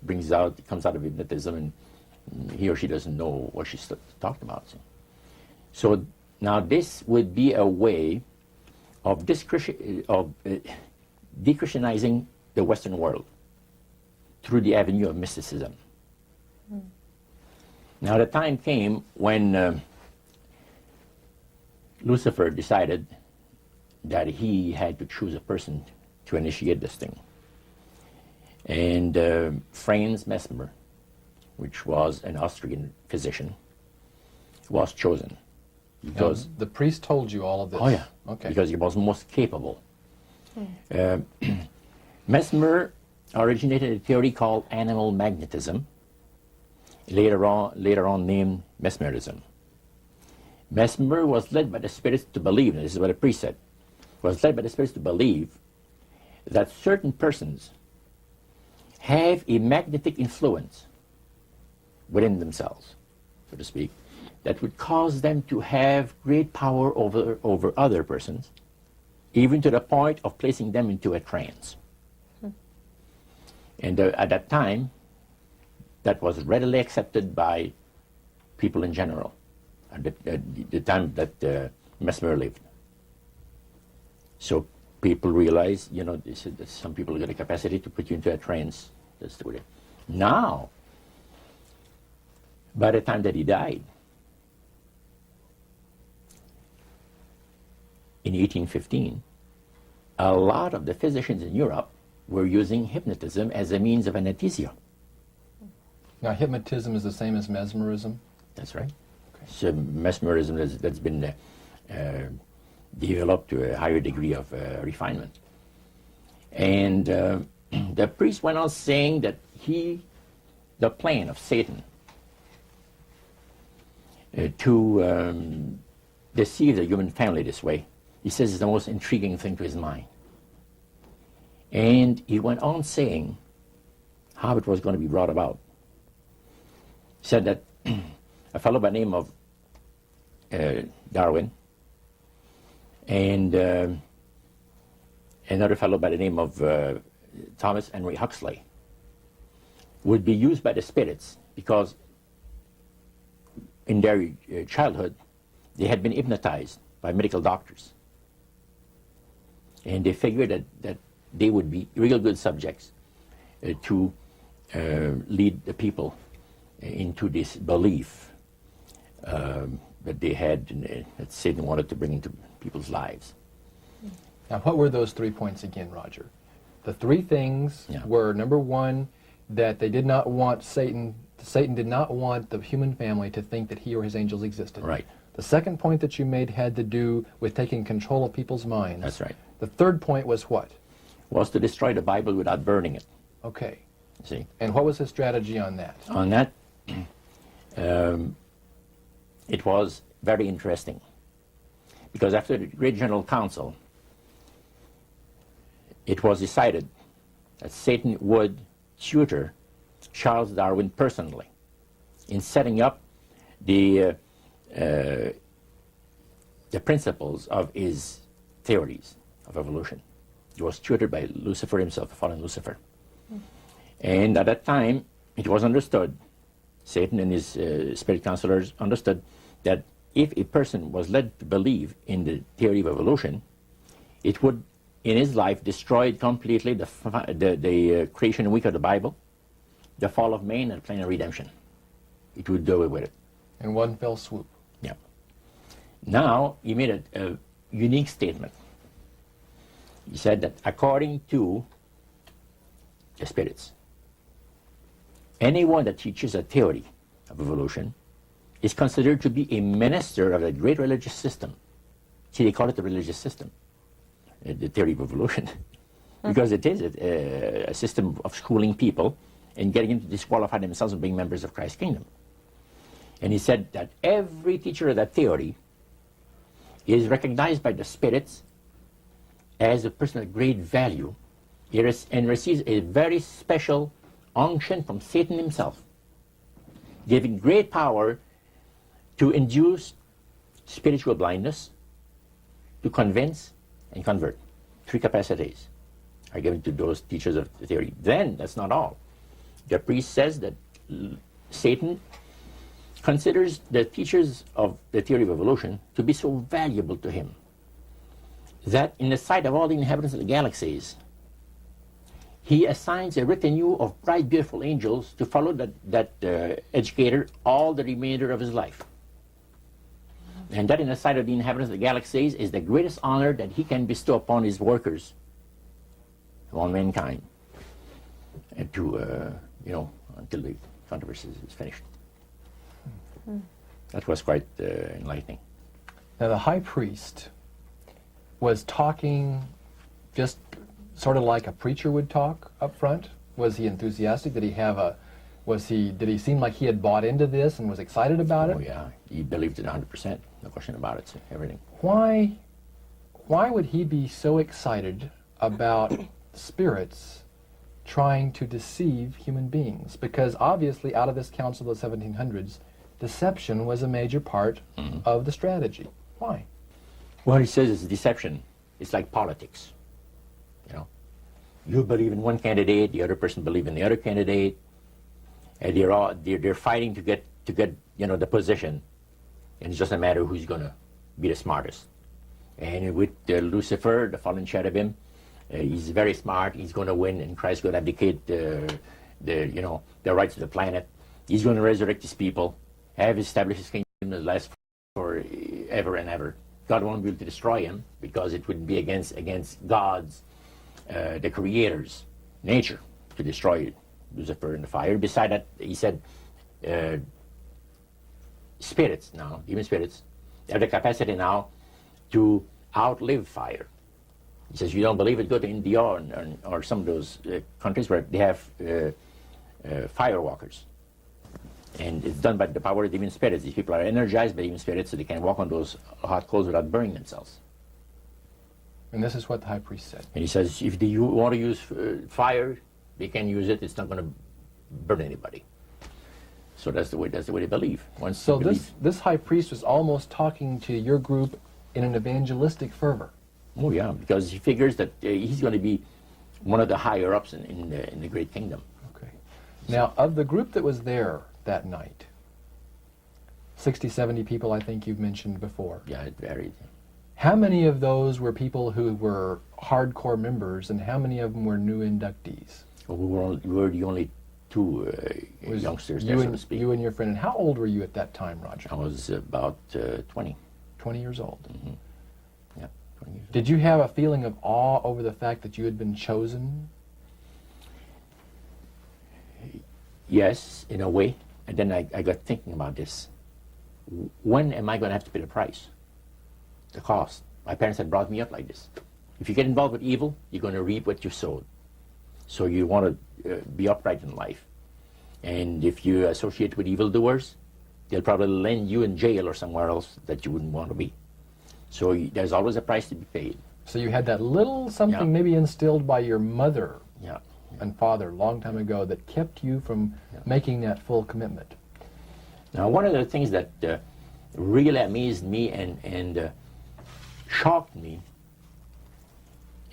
comes out of hypnotism, and he or she doesn't know what she's talking about. So now this would be a way of dechristianizing the Western world through the avenue of mysticism. Now the time came when Lucifer decided that he had to choose a person to initiate this thing. And Franz Mesmer, which was an Austrian physician, was chosen. Because now, the priest told you all of this? Oh, yeah. Okay. Because he was most capable. Mesmer originated a theory called animal magnetism, later on named mesmerism. Mesmer was led by the spirits to believe, and this is what the priest said, was led by the spirits to believe that certain persons have a magnetic influence within themselves, so to speak, that would cause them to have great power over other persons even to the point of placing them into a trance. And at that time, that was readily accepted by people in general, at the time that Mesmer lived. So people realized, you know, that some people got a capacity to put you into a trance. That's the way. Now, by the time that he died, in 1815, a lot of the physicians in Europe were using hypnotism as a means of anesthesia. Now, hypnotism is the same as mesmerism? That's right. Okay. So mesmerism that's been developed to a higher degree of refinement. And the priest went on saying that the plan of Satan to deceive the human family this way, he says is the most intriguing thing to his mind. And he went on saying how it was going to be brought about. He said that a fellow by the name of Darwin and another fellow by the name of Thomas Henry Huxley would be used by the spirits because in their childhood they had been hypnotized by medical doctors. And they figured that they would be real good subjects to lead the people into this belief that they had, that Satan wanted to bring into people's lives. Now, what were those 3 points again, Roger? The 3 things were, number 1, that they did not want Satan did not want the human family to think that he or his angels existed. Right. The second point that you made had to do with taking control of people's minds. That's right. The third point was what? Was to destroy the Bible without burning it. Okay. See? And what was his strategy on that? On that, it was very interesting. Because after the Great General Council, it was decided that Satan would tutor Charles Darwin personally in setting up the principles of his theories of evolution. He was tutored by Lucifer himself, fallen Lucifer. And at that time, it was understood, Satan and his spirit counselors understood that if a person was led to believe in the theory of evolution, it would, in his life, destroy completely the creation week of the Bible, the fall of man, and the plan of redemption. It would do away with it. In one fell swoop. Yeah. Now, he made a unique statement. He said that according to the spirits, anyone that teaches a theory of evolution is considered to be a minister of a great religious system. See, they call it the religious system, the theory of evolution, because it is a system of schooling people and getting them to disqualify themselves from being members of Christ's kingdom. And he said that every teacher of that theory is recognized by the spirits as a person of great value and receives a very special unction from Satan himself, giving great power to induce spiritual blindness, to convince and convert. 3 capacities are given to those teachers of the theory. Then, that's not all. The priest says that Satan considers the teachers of the theory of evolution to be so valuable to him that in the sight of all the inhabitants of the galaxies, he assigns a retinue of bright, beautiful angels to follow that educator all the remainder of his life. And that in the sight of the inhabitants of the galaxies is the greatest honor that he can bestow upon his workers, upon mankind, and to, until the controversy is finished. That was quite enlightening. Now, the high priest was talking just sort of like a preacher would talk up front. Was he enthusiastic? Did he seem like he had bought into this and was excited about it? Oh yeah, he believed it 100%, no question about it, everything. Why would he be so excited about spirits trying to deceive human beings? Because obviously out of this council of the 1700s, deception was a major part of the strategy. Why? Well, he says it's deception It's like politics. You know, you believe in one candidate, the other person believes in the other candidate, and they're fighting to get the position, and it's just a matter of who's going to be the smartest. And with Lucifer, the fallen cherubim, he's very smart. He's going to win, and Christ's going to abdicate the rights of the planet. He's going to resurrect his people, have established his kingdom that lasts forever and ever. God won't be able to destroy him because it would be against God's, the Creator's nature to destroy Lucifer in the fire. Beside that, he said, spirits now, even spirits, have the capacity now to outlive fire. He says, you don't believe it, go to India or some of those countries where they have fire walkers. And it's done by the power of demon spirits. These people are energized by demon spirits, so they can walk on those hot coals without burning themselves. And this is what the high priest said. And he says, if you want to use fire, they can use it. It's not going to burn anybody. So that's the way they believe. So this high priest was almost talking to your group in an evangelistic fervor. Oh yeah, because he figures that he's going to be one of the higher ups in the great kingdom. Okay. Now, of the group that was there that night, 60, 70 people, I think you've mentioned before. Yeah, it varied. How many of those were people who were hardcore members, and how many of them were new inductees? Well, we were the only two youngsters there, so to speak. You and your friend. And how old were you at that time, Roger? I was about 20. 20 years old. Mm-hmm. Yeah, 20 years old. Did you have a feeling of awe over the fact that you had been chosen? Yes, in a way. And then I got thinking about this. When am I going to have to pay the price? The cost. My parents had brought me up like this. If you get involved with evil, you're going to reap what you sowed. So you want to be upright in life. And if you associate with evildoers, they'll probably land you in jail or somewhere else that you wouldn't want to be. So there's always a price to be paid. So you had that little something maybe instilled by your mother and father a long time ago that kept you from making that full commitment. Now, one of the things that really amazed me and shocked me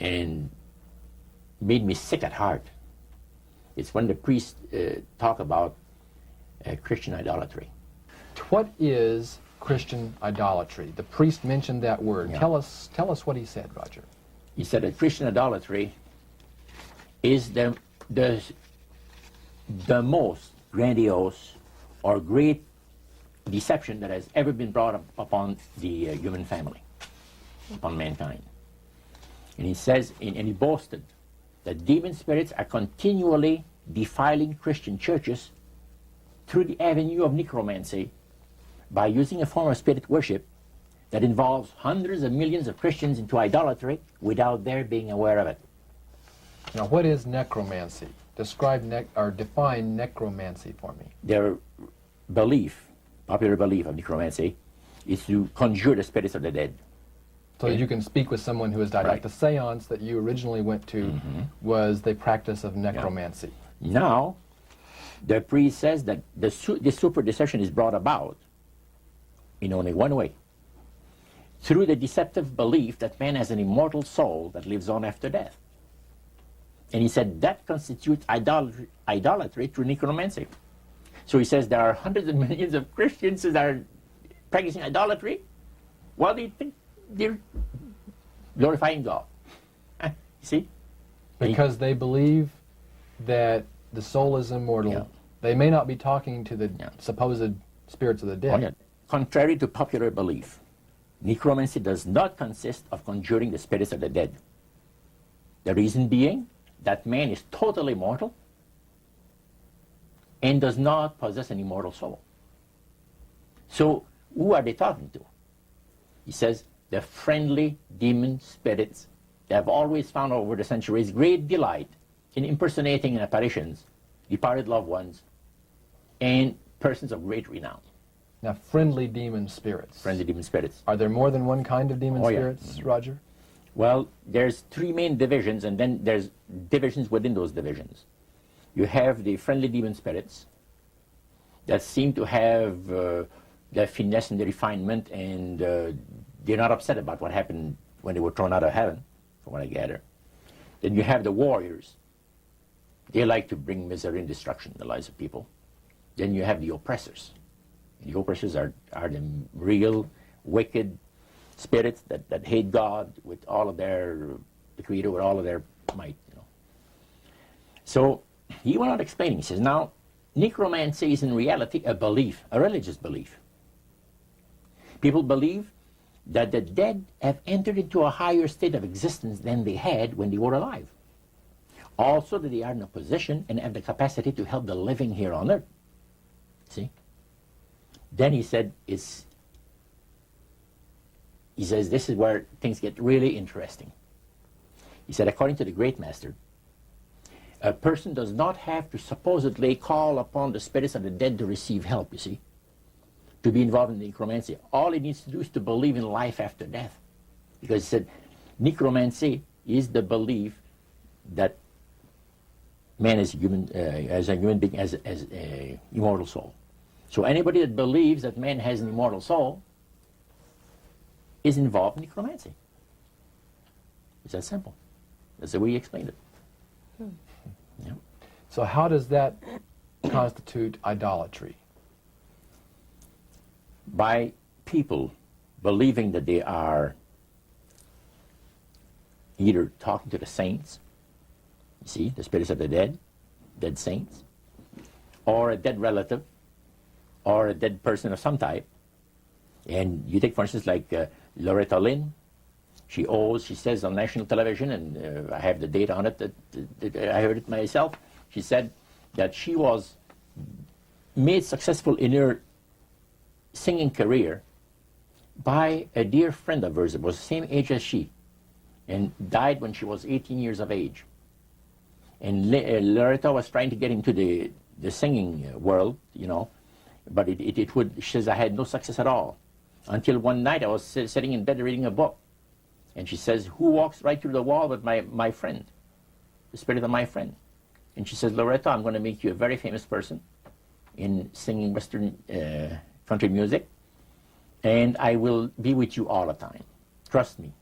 and made me sick at heart is when the priests talk about Christian idolatry. What is Christian idolatry? The priest mentioned that word. Yeah. Tell us what he said, Roger. He said that Christian idolatry is the most grandiose or great deception that has ever been brought upon the human family, upon mankind. And he says, and he boasted, that demon spirits are continually defiling Christian churches through the avenue of necromancy by using a form of spirit worship that involves hundreds of millions of Christians into idolatry without their being aware of it. Now, what is necromancy? Define necromancy for me. Their belief, popular belief of necromancy, is to conjure the spirits of the dead. So that you can speak with someone who has died. Right. Like the seance that you originally went to was the practice of necromancy. Now, the priest says that the super deception is brought about in only one way. Through the deceptive belief that man has an immortal soul that lives on after death. And he said that constitutes idolatry through necromancy. So he says there are hundreds of millions of Christians that are practicing idolatry while they think they're glorifying God. You see? Because they believe that the soul is immortal. Yeah. They may not be talking to the supposed spirits of the dead. Oh, yeah. Contrary to popular belief, necromancy does not consist of conjuring the spirits of the dead. The reason being that man is totally mortal and does not possess an immortal soul. So who are they talking to? He says the friendly demon spirits that have always found over the centuries great delight in impersonating in apparitions departed loved ones and persons of great renown. Now, friendly demon spirits. Friendly demon spirits. Are there more than one kind of demon Oh, yeah. spirits, Roger? Well, there's three main divisions, and then there's divisions within those divisions. You have the friendly demon spirits that seem to have the finesse and the refinement, and they're not upset about what happened when they were thrown out of heaven, from what I gather. Then you have the warriors. They like to bring misery and destruction in the lives of people. Then you have the oppressors. The oppressors are the real wicked spirits that hate God with all of the Creator with all of their might. So he went on explaining. He says, now, necromancy is in reality a belief, a religious belief. People believe that the dead have entered into a higher state of existence than they had when they were alive. Also that they are in a position and have the capacity to help the living here on earth. See? Then he said, he says, this is where things get really interesting. He said, according to the great master, a person does not have to supposedly call upon the spirits of the dead to receive help, you see, to be involved in necromancy. All he needs to do is to believe in life after death. Because he said, necromancy is the belief that man is human, as a human being, as an immortal soul. So anybody that believes that man has an immortal soul is involved in necromancy. It's that simple. That's the way he explained it. Yeah. So how does that constitute idolatry? By people believing that they are either talking to the saints, you see, the spirits of the dead saints, or a dead relative, or a dead person of some type. And you take, for instance, like Loretta Lynn. She says on national television, and I have the data on it, that I heard it myself. She said that she was made successful in her singing career by a dear friend of hers that was the same age as she, and died when she was 18 years of age. And Loretta was trying to get into the singing world, but she says, I had no success at all. Until one night I was sitting in bed reading a book. And she says, who walks right through the wall with my friend, the spirit of my friend? And she says, Loretta, I'm going to make you a very famous person in singing Western country music, and I will be with you all the time. Trust me.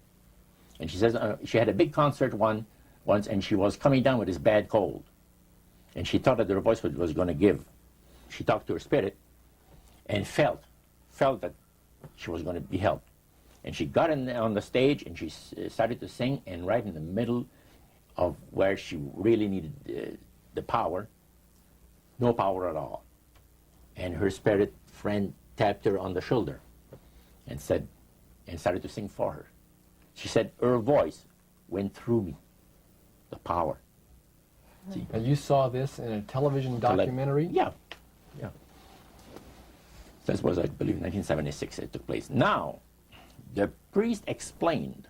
And she says she had a big concert once, and she was coming down with this bad cold. And she thought that her voice was going to give. She talked to her spirit and felt that she was going to be helped. And she got on the stage, and she started to sing, and right in the middle of where she really needed the power, no power at all. And her spirit friend tapped her on the shoulder and started to sing for her. She said her voice went through me, the power. See? And you saw this in a television documentary? Yeah. This was, I believe, 1976 it took place. Now, the priest explained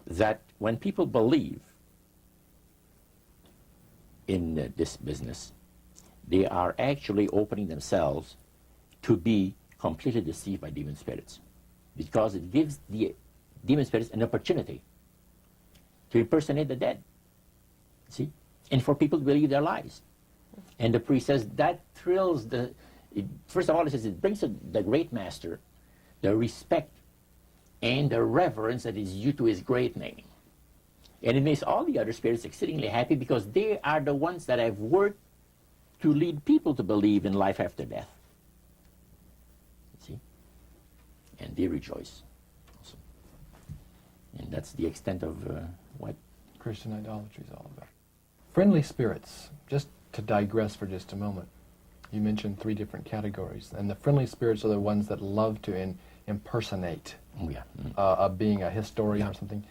that when people believe in this business, they are actually opening themselves to be completely deceived by demon spirits, because it gives the demon spirits an opportunity to impersonate the dead, see, and for people to believe their lies. And the priest says that thrills first of all, he says it brings the great master the respect and the reverence that is due to his great name. And it makes all the other spirits exceedingly happy, because they are the ones that have worked to lead people to believe in life after death. See? And they rejoice also. And that's the extent of what Christian idolatry is all about. Friendly spirits, just to digress for just a moment. You mentioned 3 different categories, and the friendly spirits are the ones that love to impersonate a being, a historian or something.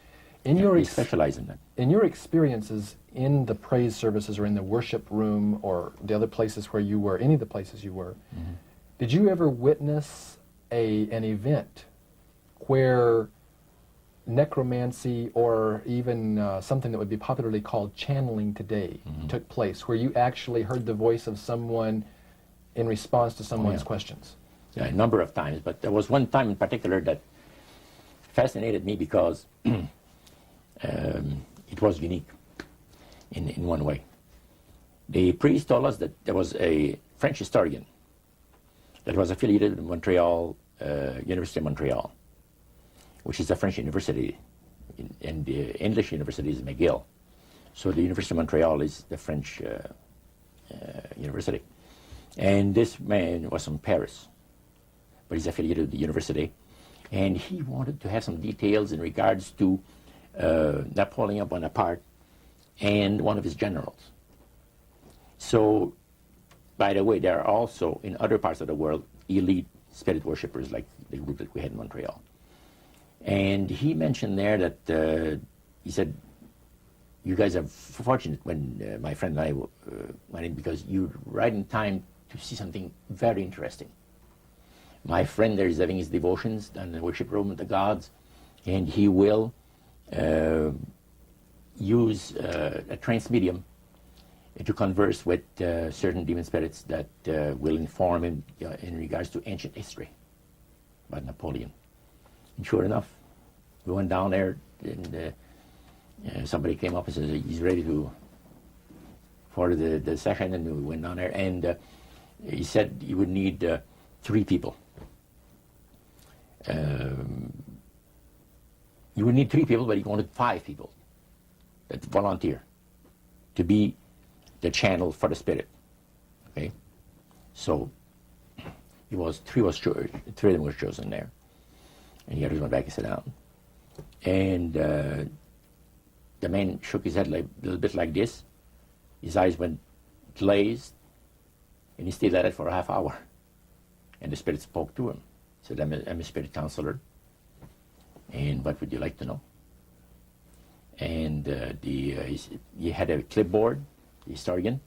We specialize in that. In your experiences in the praise services or in the worship room or the other places where you were, any of the places you were, did you ever witness an event where necromancy or even something that would be popularly called channeling today took place, where you actually heard the voice of someone in response to someone's questions? Yeah, a number of times, but there was one time in particular that fascinated me because it was unique in one way. The priest told us that there was a French historian that was affiliated with Montreal, University of Montreal, which is a French university, and the English university is McGill. So the University of Montreal is the French university. And this man was from Paris, but he's affiliated with the university. And he wanted to have some details in regards to Napoleon Bonaparte and one of his generals. So, by the way, there are also, in other parts of the world, elite spirit worshippers like the group that we had in Montreal. And he mentioned there that, he said, you guys are fortunate when my friend and I went in, because you're right in time to see something very interesting. My friend there is having his devotions in the worship room of the gods, and he will use a trance medium to converse with certain demon spirits that will inform him in regards to ancient history about Napoleon. And sure enough, we went down there, and somebody came up and said he's ready for the session, and we went down there, and he said he would need 3 people. You would need 3 people, but he wanted 5 people that volunteer to be the channel for the spirit. Okay, so three of them were chosen there, and the others went back and sat down. And the man shook his head a little bit like this. His eyes went glazed, and he stayed at it for a half hour. And the spirit spoke to him. He said, I'm a spirit counselor, and what would you like to know? And he had a clipboard, the historian,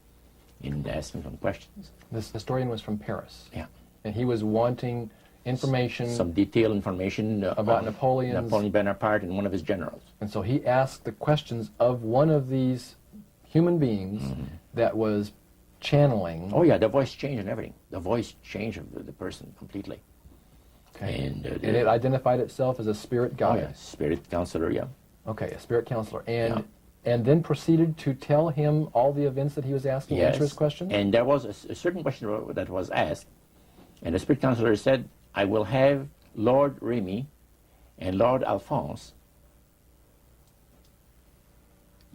and asked him some questions. This historian was from Paris. Yeah. And he was wanting information. Some detailed information about Napoleon Bonaparte and one of his generals. And so he asked the questions of one of these human beings that was channeling. Oh yeah, the voice changed and everything. The voice changed of the person completely. Okay. And it identified itself as a spirit guide. Oh yeah, spirit counselor, yeah. Okay, a spirit counselor. Yeah. And then proceeded to tell him all the events that he was asking, Yes. answer his questions? And there was a certain question that was asked, and the spirit counselor said, I will have Lord Remy and Lord Alphonse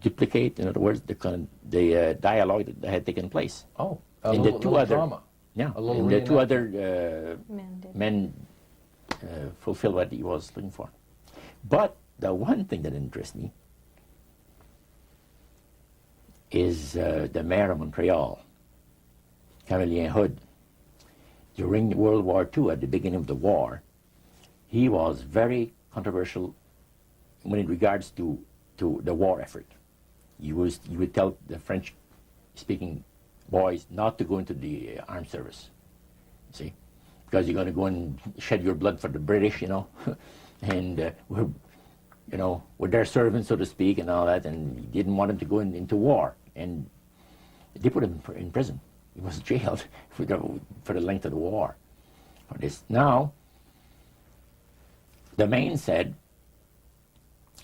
duplicate, in other words, the dialogue that had taken place. Oh, And the two other drama. Yeah, A little and the 2 reenactment. other men fulfilled what he was looking for. But the one thing that interests me is the mayor of Montreal, Camillien Hood. During World War II, at the beginning of the war, he was very controversial when in regards to the war effort. He would tell the French-speaking boys not to go into the armed service, see, because you're going to go and shed your blood for the British, and we're their servants, so to speak, and all that, and he didn't want them to go into war, and they put him in prison. He was jailed for the length of the war for this. Now, the man said,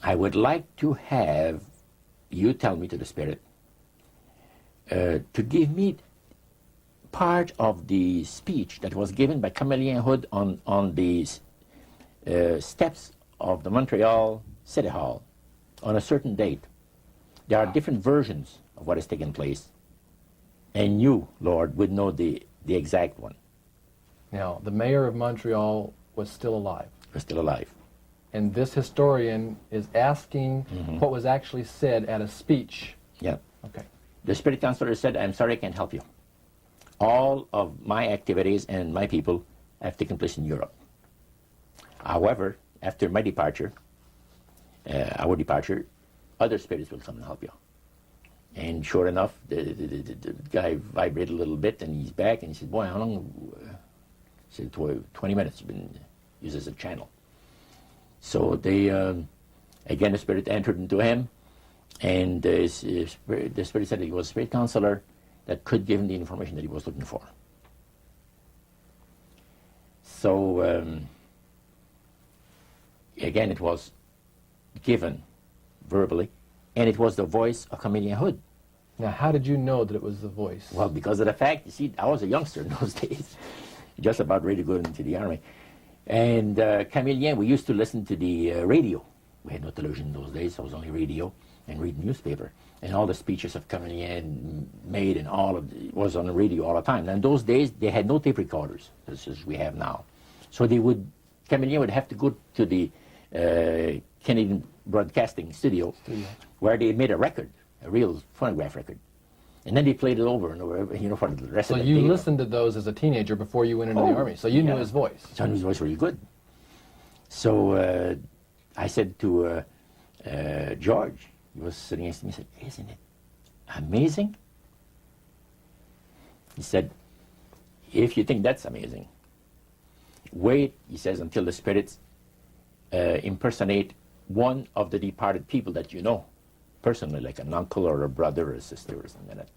I would like to have you tell me, to the spirit, to give me part of the speech that was given by Camillien Hood on the steps of the Montreal City Hall on a certain date. There are different versions of what has taken place, and you, Lord, would know the exact one. Now, the mayor of Montreal was still alive. Was still alive. And this historian is asking what was actually said at a speech. Yeah. Okay. The spirit counselor said, I'm sorry, I can't help you. All of my activities and my people have taken place in Europe. However, after my departure, our departure, other spirits will come and help you. And sure enough, the guy vibrated a little bit, and he's back, and he said, boy, how long? He said, 20 minutes you've been used as a channel. So they, again, the spirit entered into him, and the spirit said he was a spirit counselor that could give him the information that he was looking for. So, again, it was given verbally, and it was the voice of Camillien Hood. Now, how did you know that it was the voice? Well, because of the fact, you see, I was a youngster in those days, just about ready to go into the army. And Camillien, we used to listen to the radio. We had no television in those days, so it was only radio, and read newspaper. And all the speeches of Camillien made and all of it was on the radio all the time. And in those days, they had no tape recorders, as we have now. So Camillien would have to go to the Canadian Broadcasting Studio, where they made a record, a real phonograph record. And then they played it over and over, for the rest of the day. So you listened to those as a teenager before you went into the Army, so you knew his voice. So I knew his voice really good. So I said to George, he was sitting next to me, he said, "Isn't it amazing?" He said, "If you think that's amazing, wait," he says, "until the spirits impersonate one of the departed people that you know, personally, like an uncle or a brother or a sister or something like that."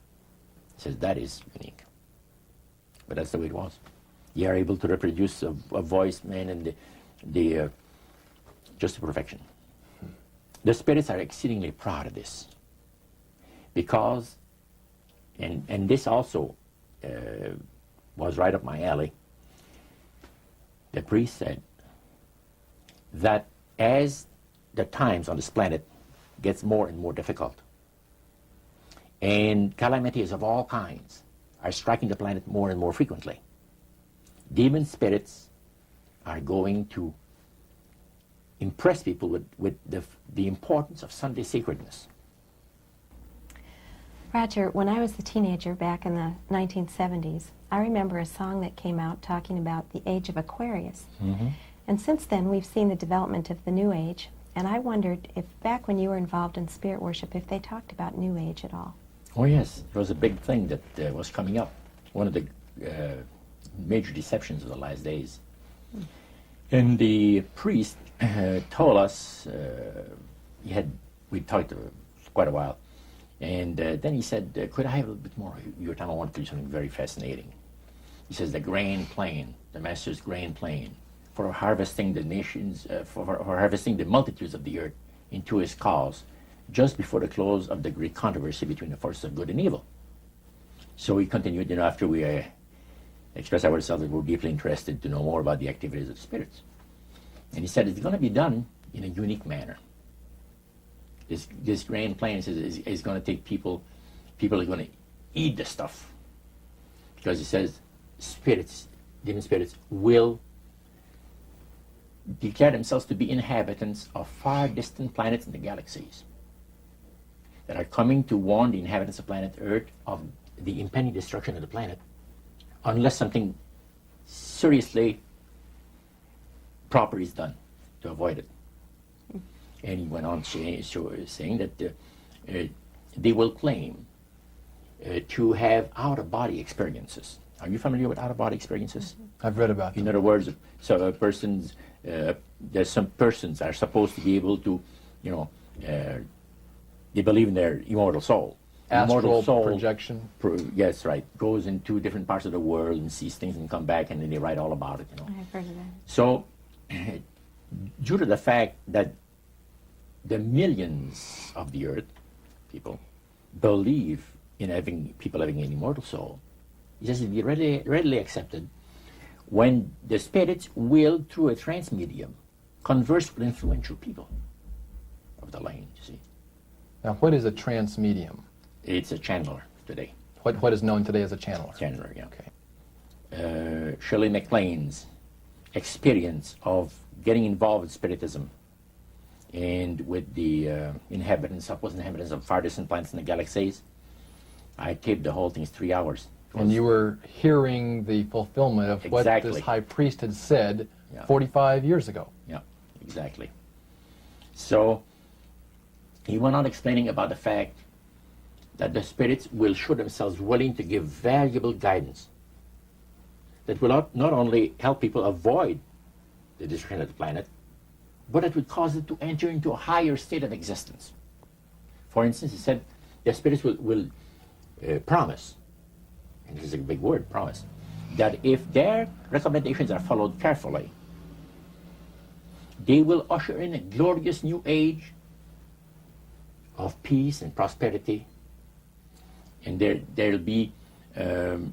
He says, "That is unique." But that's the way it was. You are able to reproduce a voice, man, and the just to perfection. The spirits are exceedingly proud of this, because, and this also was right up my alley. The priest said that as the times on this planet gets more and more difficult, and calamities of all kinds are striking the planet more and more frequently, demon spirits are going to impress people with the importance of Sunday sacredness. Roger, when I was a teenager back in the 1970s, I remember a song that came out talking about the age of Aquarius. Mm-hmm. And since then, we've seen the development of the New Age, and I wondered if back when you were involved in spirit worship, if they talked about New Age at all. Oh yes, it was a big thing that was coming up. One of the major deceptions of the last days. And the priest told us, we talked for quite a while, and then he said, "Could I have a little bit more of your time? I want to do something very fascinating." He says, "The grand plan, the Master's grand plan for harvesting the nations, for harvesting the multitudes of the earth into his cause, just before the close of the great controversy between the forces of good and evil." So we continued, after we expressed ourselves that we're deeply interested to know more about the activities of the spirits. And he said it's going to be done in a unique manner. This grand plan is going to take people are going to eat the stuff. Because he says demon spirits will declare themselves to be inhabitants of far distant planets in the galaxies that are coming to warn the inhabitants of planet Earth of the impending destruction of the planet, unless something seriously proper is done to avoid it. And he went on saying that they will claim to have out-of-body experiences. Are you familiar with out-of-body experiences? I've read about them. In other words, so persons, there's some persons are supposed to be able to, they believe in their immortal soul. Astral projection. Yes, right. Goes into different parts of the world and sees things and come back, and then they write all about it. I've heard of that. So, due to the fact that the millions of the earth, people, believe in people having an immortal soul, he says it'll be readily accepted when the spirits will, through a trance medium, converse with influential people of the land, you see. Now, what is a trance medium? It's a channeler today. What is known today as a channeler? Channeler, yeah. Okay. Shirley MacLaine's experience of getting involved with spiritism and with the inhabitants of far distant planets in the galaxies, I taped the whole thing. It's 3 hours. And you were hearing the fulfillment of what this high priest had said 45 years ago. Yeah, exactly. So he went on explaining about the fact that the spirits will show themselves willing to give valuable guidance that will not only help people avoid the destruction of the planet, but it would cause it to enter into a higher state of existence. For instance, he said the spirits will promise, and this is a big word, promise, that if their recommendations are followed carefully, they will usher in a glorious new age of peace and prosperity, and there'll be, there'll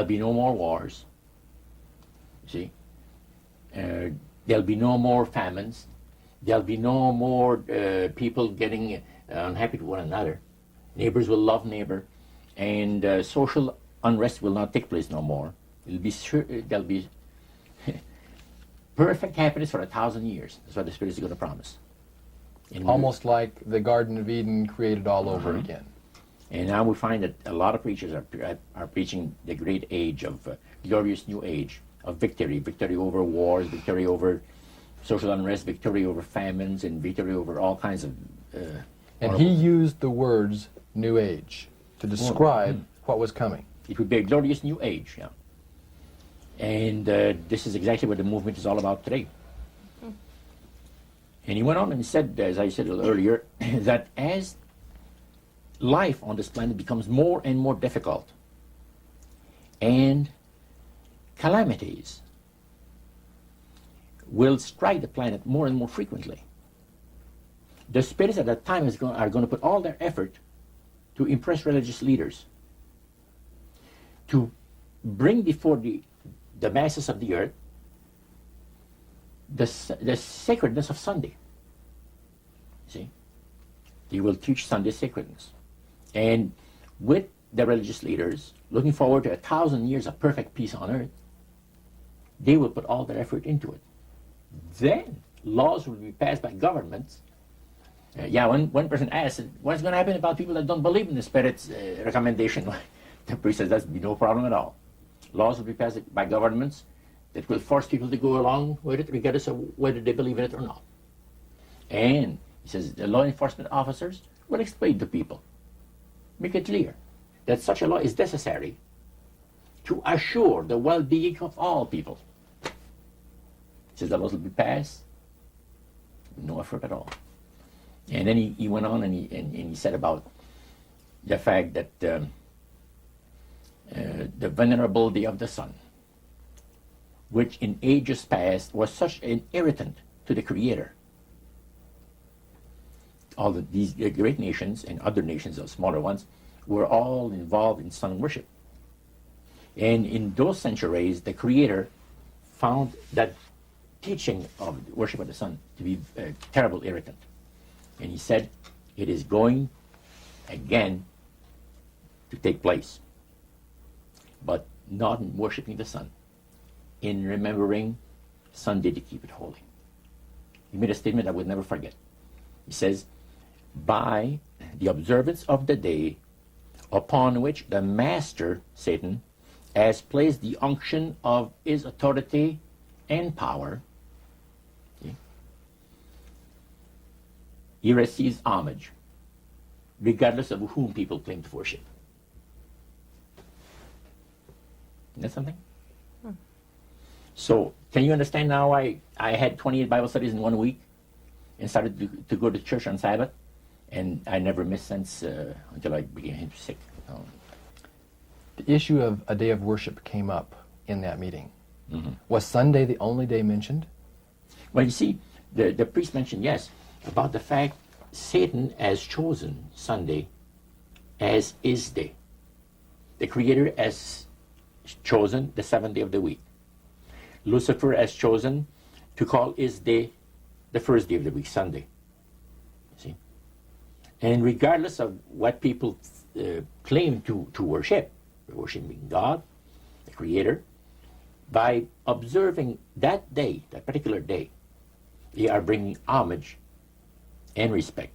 be no more wars. There'll be no more famines. There'll be no more people getting unhappy with one another. Neighbors will love neighbor, and social unrest will not take place no more. There'll be perfect happiness for 1,000 years. That's what the Spirit is going to promise. And Almost like the Garden of Eden created all over again. And now we find that a lot of preachers are preaching the great age of glorious new age of victory, victory over wars, victory over social unrest, victory over famines, and victory over all kinds of. And he used the words New Age to describe what was coming. It would be a glorious new age, yeah. And this is exactly what the movement is all about today. And he went on and said, as I said a little earlier, that as life on this planet becomes more and more difficult, and calamities will strike the planet more and more frequently, the spirits at that time are going to put all their effort to impress religious leaders, to bring before the masses of the earth the sacredness of Sunday. See? They will teach Sunday sacredness. And with the religious leaders, looking forward to 1,000 years of perfect peace on earth, they will put all their effort into it. Then laws will be passed by governments. One person asked, what's going to happen about people that don't believe in the Spirit's recommendation? The priest says, that's be no problem at all. Laws will be passed by governments that will force people to go along with it, regardless of whether they believe in it or not. And he says the law enforcement officers will explain to people, make it clear that such a law is necessary to assure the well-being of all people. He says the laws will be passed, no effort at all. And then he went on and he said about the fact that the venerability of the sun, which in ages past was such an irritant to the Creator. All of these great nations and other nations, of smaller ones, were all involved in sun worship. And in those centuries, the Creator found that teaching of worship of the sun to be a terrible irritant. And he said, it is going again to take place, but not in worshiping the sun, in remembering Sunday to keep it holy. He made a statement I would never forget. He says, by the observance of the day upon which the master, Satan, has placed the unction of his authority and power, he receives homage, regardless of whom people claim to worship. Isn't that something? So, can you understand now why I had 28 Bible studies in 1 week and started to go to church on Sabbath? And I never missed since until I became sick. The issue of a day of worship came up in that meeting. Mm-hmm. Was Sunday the only day mentioned? Well, you see, the priest mentioned, yes, about the fact Satan has chosen Sunday as his day. The Creator has chosen the 7th day of the week. Lucifer has chosen to call his day the first day of the week, Sunday. See? And regardless of what people claim to worship, worshiping God, the Creator, by observing that day, that particular day, they are bringing homage and respect.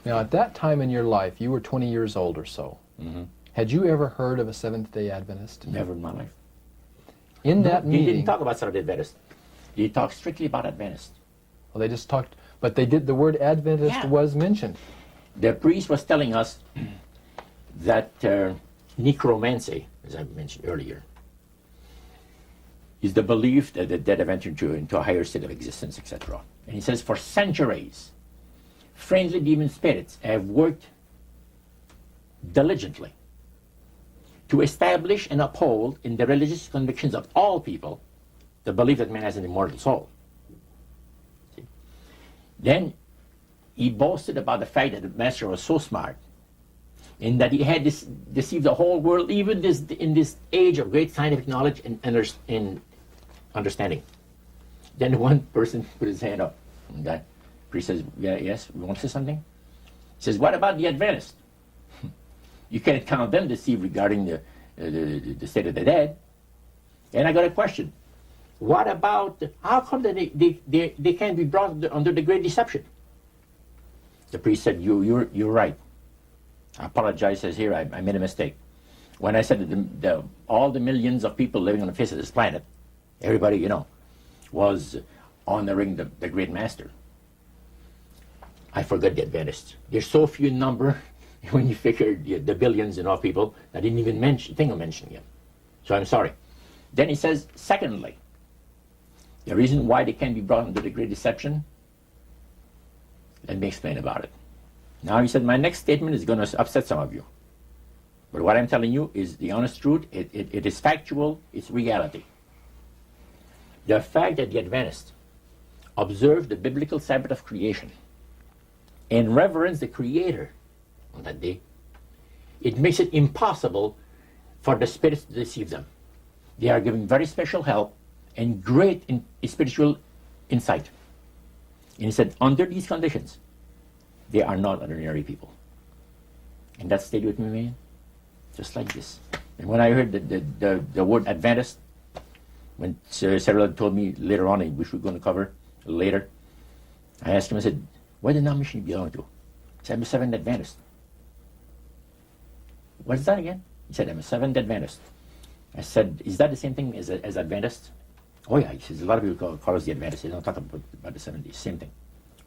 Now, at that time in your life, you were 20 years old or so. Mm-hmm. Had you ever heard of a Seventh-day Adventist? Never in my life. In that He meeting, didn't talk about Seventh-day Adventist. He talked strictly about Adventist. well, they just talked, but they did. The word Adventist Yeah. was mentioned. The priest was telling us that necromancy, as I mentioned earlier, is the belief that the dead have entered into a higher state of existence, etc. And he says, for centuries, friendly demon spirits have worked diligently to establish and uphold in the religious convictions of all people the belief that man has an immortal soul. See? Then he boasted about the fact that the master was so smart and that he had deceived the whole world, even in this age of great scientific knowledge and understanding. Then one person put his hand up. And that priest says, yeah, yes, we want to say something? He says, what about the Adventists? You can't count them to see regarding the state of the dead. And I got a question. What about, how come that they can't be brought under the great deception? The priest said, you're right. I apologize, says here, I made a mistake. When I said that all the millions of people living on the face of this planet, everybody, you know, was honoring the great master. I forgot the Adventists. There's so few in number when you figure the billions and all people that didn't even think of mentioning him. So I'm sorry. Then he says, secondly, the reason why they can't be brought under the great deception, let me explain about it. Now he said, my next statement is going to upset some of you. But what I'm telling you is the honest truth. It is factual. It's reality. The fact that the Adventists observe the biblical Sabbath of creation and reverence the Creator on that day, it makes it impossible for the spirits to deceive them. They are given very special help and great spiritual insight. And he said, under these conditions, they are not ordinary people. And that stayed with me, man, just like this. And when I heard the word Adventist, when Sarah told me later on, which we're going to cover later, I asked him, I said, what denomination do you belong to? He said, I'm a Seventh Adventist. What's that again? He said, I'm a Seventh Adventist. I said, is that the same thing as Adventist? Oh yeah, he says, a lot of people call us the Adventists. They don't talk about the 70s, same thing.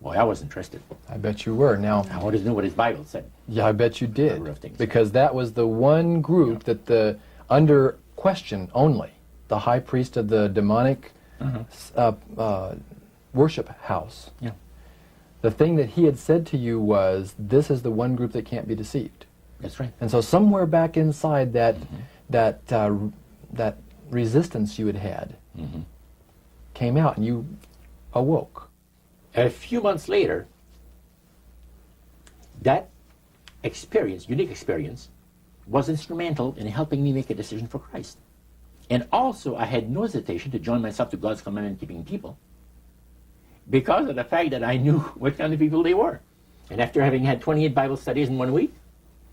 Boy, I was interested. I bet you were. Now, I wanted to know what his Bible said. Yeah, I bet you did. Number of things. Because that was the one group that under question only, the high priest of the demonic worship house. Yeah. The thing that he had said to you was, this is the one group that can't be deceived. That's right. And so somewhere back inside that that resistance you had came out, and you awoke. A few months later, that experience, unique experience, was instrumental in helping me make a decision for Christ. And also, I had no hesitation to join myself to God's commandment-keeping people because of the fact that I knew what kind of people they were. And after having had 28 Bible studies in 1 week,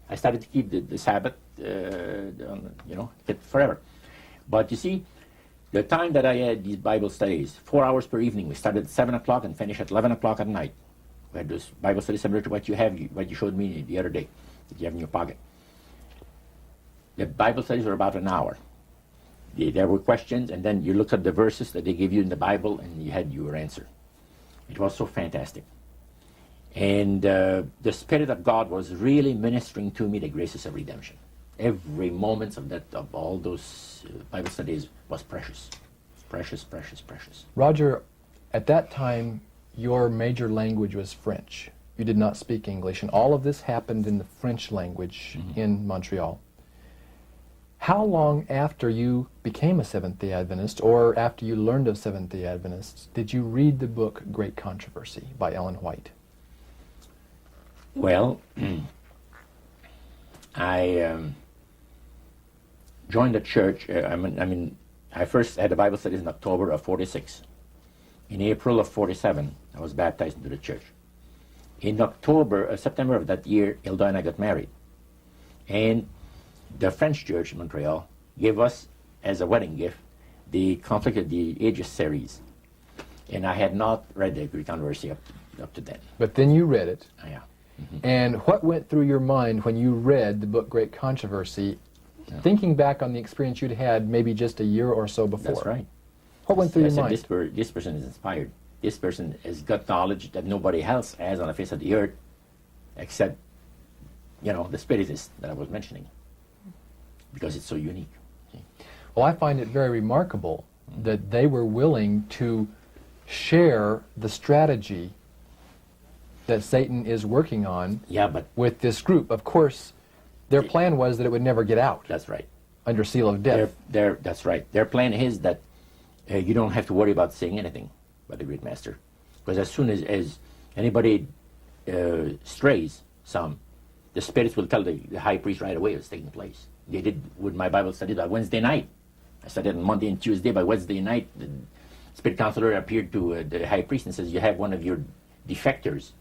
I started to keep the Sabbath, fit forever. But you see, the time that I had these Bible studies, 4 hours per evening, we started at 7 o'clock and finished at 11 o'clock at night. We had this Bible study similar to what you showed me the other day, that you have in your pocket. The Bible studies were about an hour. There were questions, and then you looked at the verses that they gave you in the Bible, and you had your answer. It was so fantastic. And the Spirit of God was really ministering to me the graces of redemption. Every moment of all those Bible studies was precious. Precious, precious, precious. Roger, at that time, your major language was French. You did not speak English, and all of this happened in the French language in Montreal. How long after you became a Seventh-day Adventist, or after you learned of Seventh-day Adventists, did you read the book Great Controversy by Ellen White? Well, I joined the church. I first had a Bible studies in October of 46. In April of 47, I was baptized into the church. In September of that year, Hilda and I got married. And the French church in Montreal gave us, as a wedding gift, the Conflict of the Ages series. And I had not read the Great Controversy up to then. But then you read it. Yeah. And what went through your mind when you read the book Great Controversy, thinking back on the experience you'd had maybe just a year or so before? That's right. What went through your mind? This person is inspired. This person has got knowledge that nobody else has on the face of the earth, except, the spiritists that I was mentioning, because it's so unique. See? Well, I find it very remarkable that they were willing to share the strategy that Satan is working on with this group. Of course, their plan was that it would never get out. That's right. Under seal of death. That's right. Their plan is that you don't have to worry about saying anything about the great master. Because as soon as anybody strays some, the spirits will tell the high priest right away what's taking place. They did with my Bible study that Wednesday night. I studied on Monday and Tuesday. By Wednesday night, spirit counselor appeared to the high priest and says, you have one of your defectors.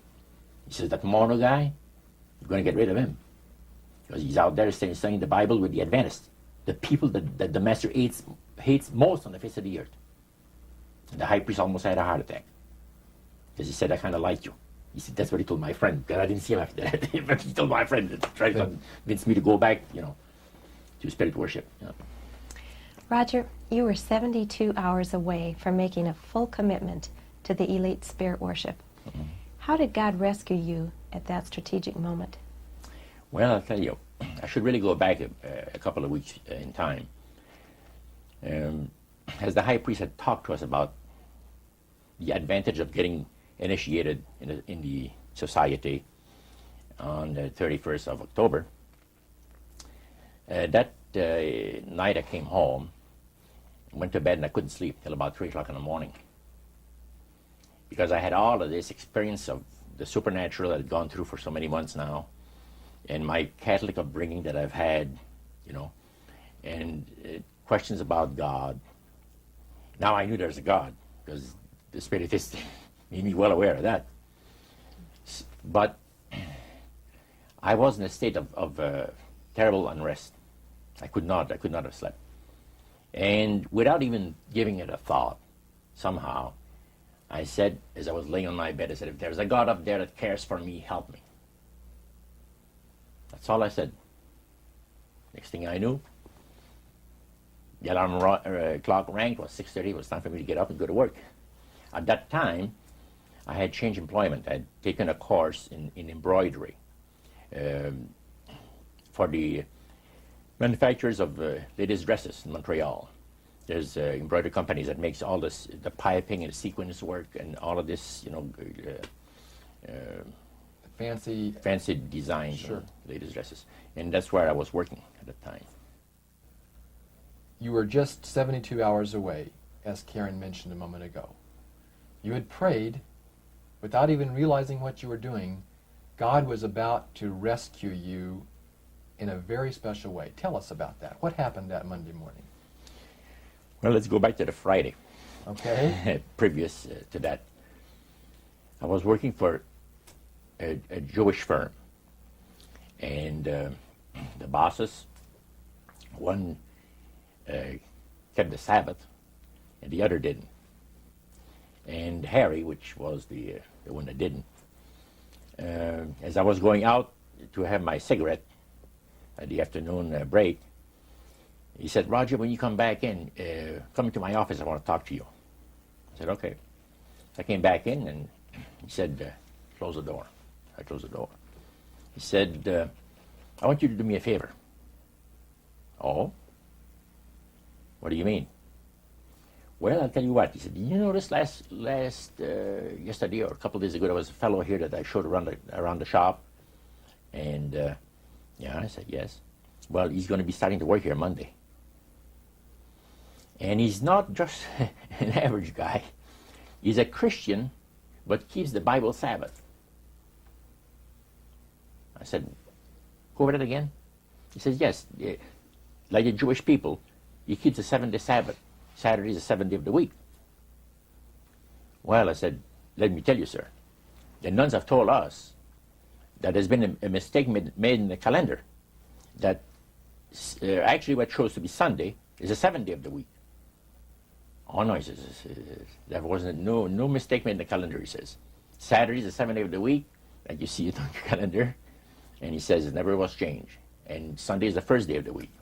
He says, that Mono guy, you're going to get rid of him. Because he's out there studying the Bible with the Adventists, the people that the master hates most on the face of the earth. And the high priest almost had a heart attack. Because he said, I kind of like you. He said, that's what he told my friend. Because I didn't see him after that. But he told my friend to try to convince me to go back, to spirit worship. Roger, you were 72 hours away from making a full commitment to the elite spirit worship. Mm-hmm. How did God rescue you at that strategic moment? Well, I'll tell you, I should really go back a couple of weeks in time. As the high priest had talked to us about the advantage of getting initiated in the society on the 31st of October, that night I came home, went to bed, and I couldn't sleep till about 3 o'clock in the morning. Because I had all of this experience of the supernatural that I'd gone through for so many months now, and my Catholic upbringing that I've had, and questions about God. Now I knew there's a God, because the Spiritist made me well aware of that. But I was in a state of terrible unrest. I could not have slept. And without even giving it a thought, somehow, I said, as I was laying on my bed, I said, if there's a God up there that cares for me, help me. That's all I said. Next thing I knew, the alarm clock rang. It was 6:30. It was time for me to get up and go to work. At that time, I had changed employment. I had taken a course in embroidery for the manufacturers of ladies' dresses in Montreal. There's embroidery companies that makes all this, the piping and the sequins work and all of this, fancy designs, sure, on ladies' dresses. And that's where I was working at the time. You were just 72 hours away, as Karen mentioned a moment ago. You had prayed, without even realizing what you were doing. God was about to rescue you in a very special way. Tell us about that. What happened that Monday morning? Well, let's go back to the Friday. Okay. Previous to that, I was working for a Jewish firm, and the bosses, one kept the Sabbath, and the other didn't. And Harry, which was the one that didn't, as I was going out to have my cigarette at the afternoon break, he said, Roger, when you come back in, come into my office, I want to talk to you. I said, okay. I came back in, and he said, close the door. I closed the door. He said, I want you to do me a favor. Oh? What do you mean? Well, I'll tell you what. He said, you notice yesterday or a couple of days ago, there was a fellow here that I showed around the shop. And, yeah, I said, yes. Well, he's going to be starting to work here Monday. And he's not just an average guy. He's a Christian, but keeps the Bible Sabbath. I said, go over that again? He says, yes, like the Jewish people, he keeps the 7-day Sabbath. Saturday is the 7th day of the week. Well, I said, let me tell you, sir, the nuns have told us that there's been a mistake made in the calendar, that actually what shows to be Sunday is the 7th day of the week. Oh, no, he says, there wasn't no mistake made in the calendar, he says. Saturday is the 7th day of the week, like you see it on your calendar, and he says it never was changed. And Sunday is the first day of the week.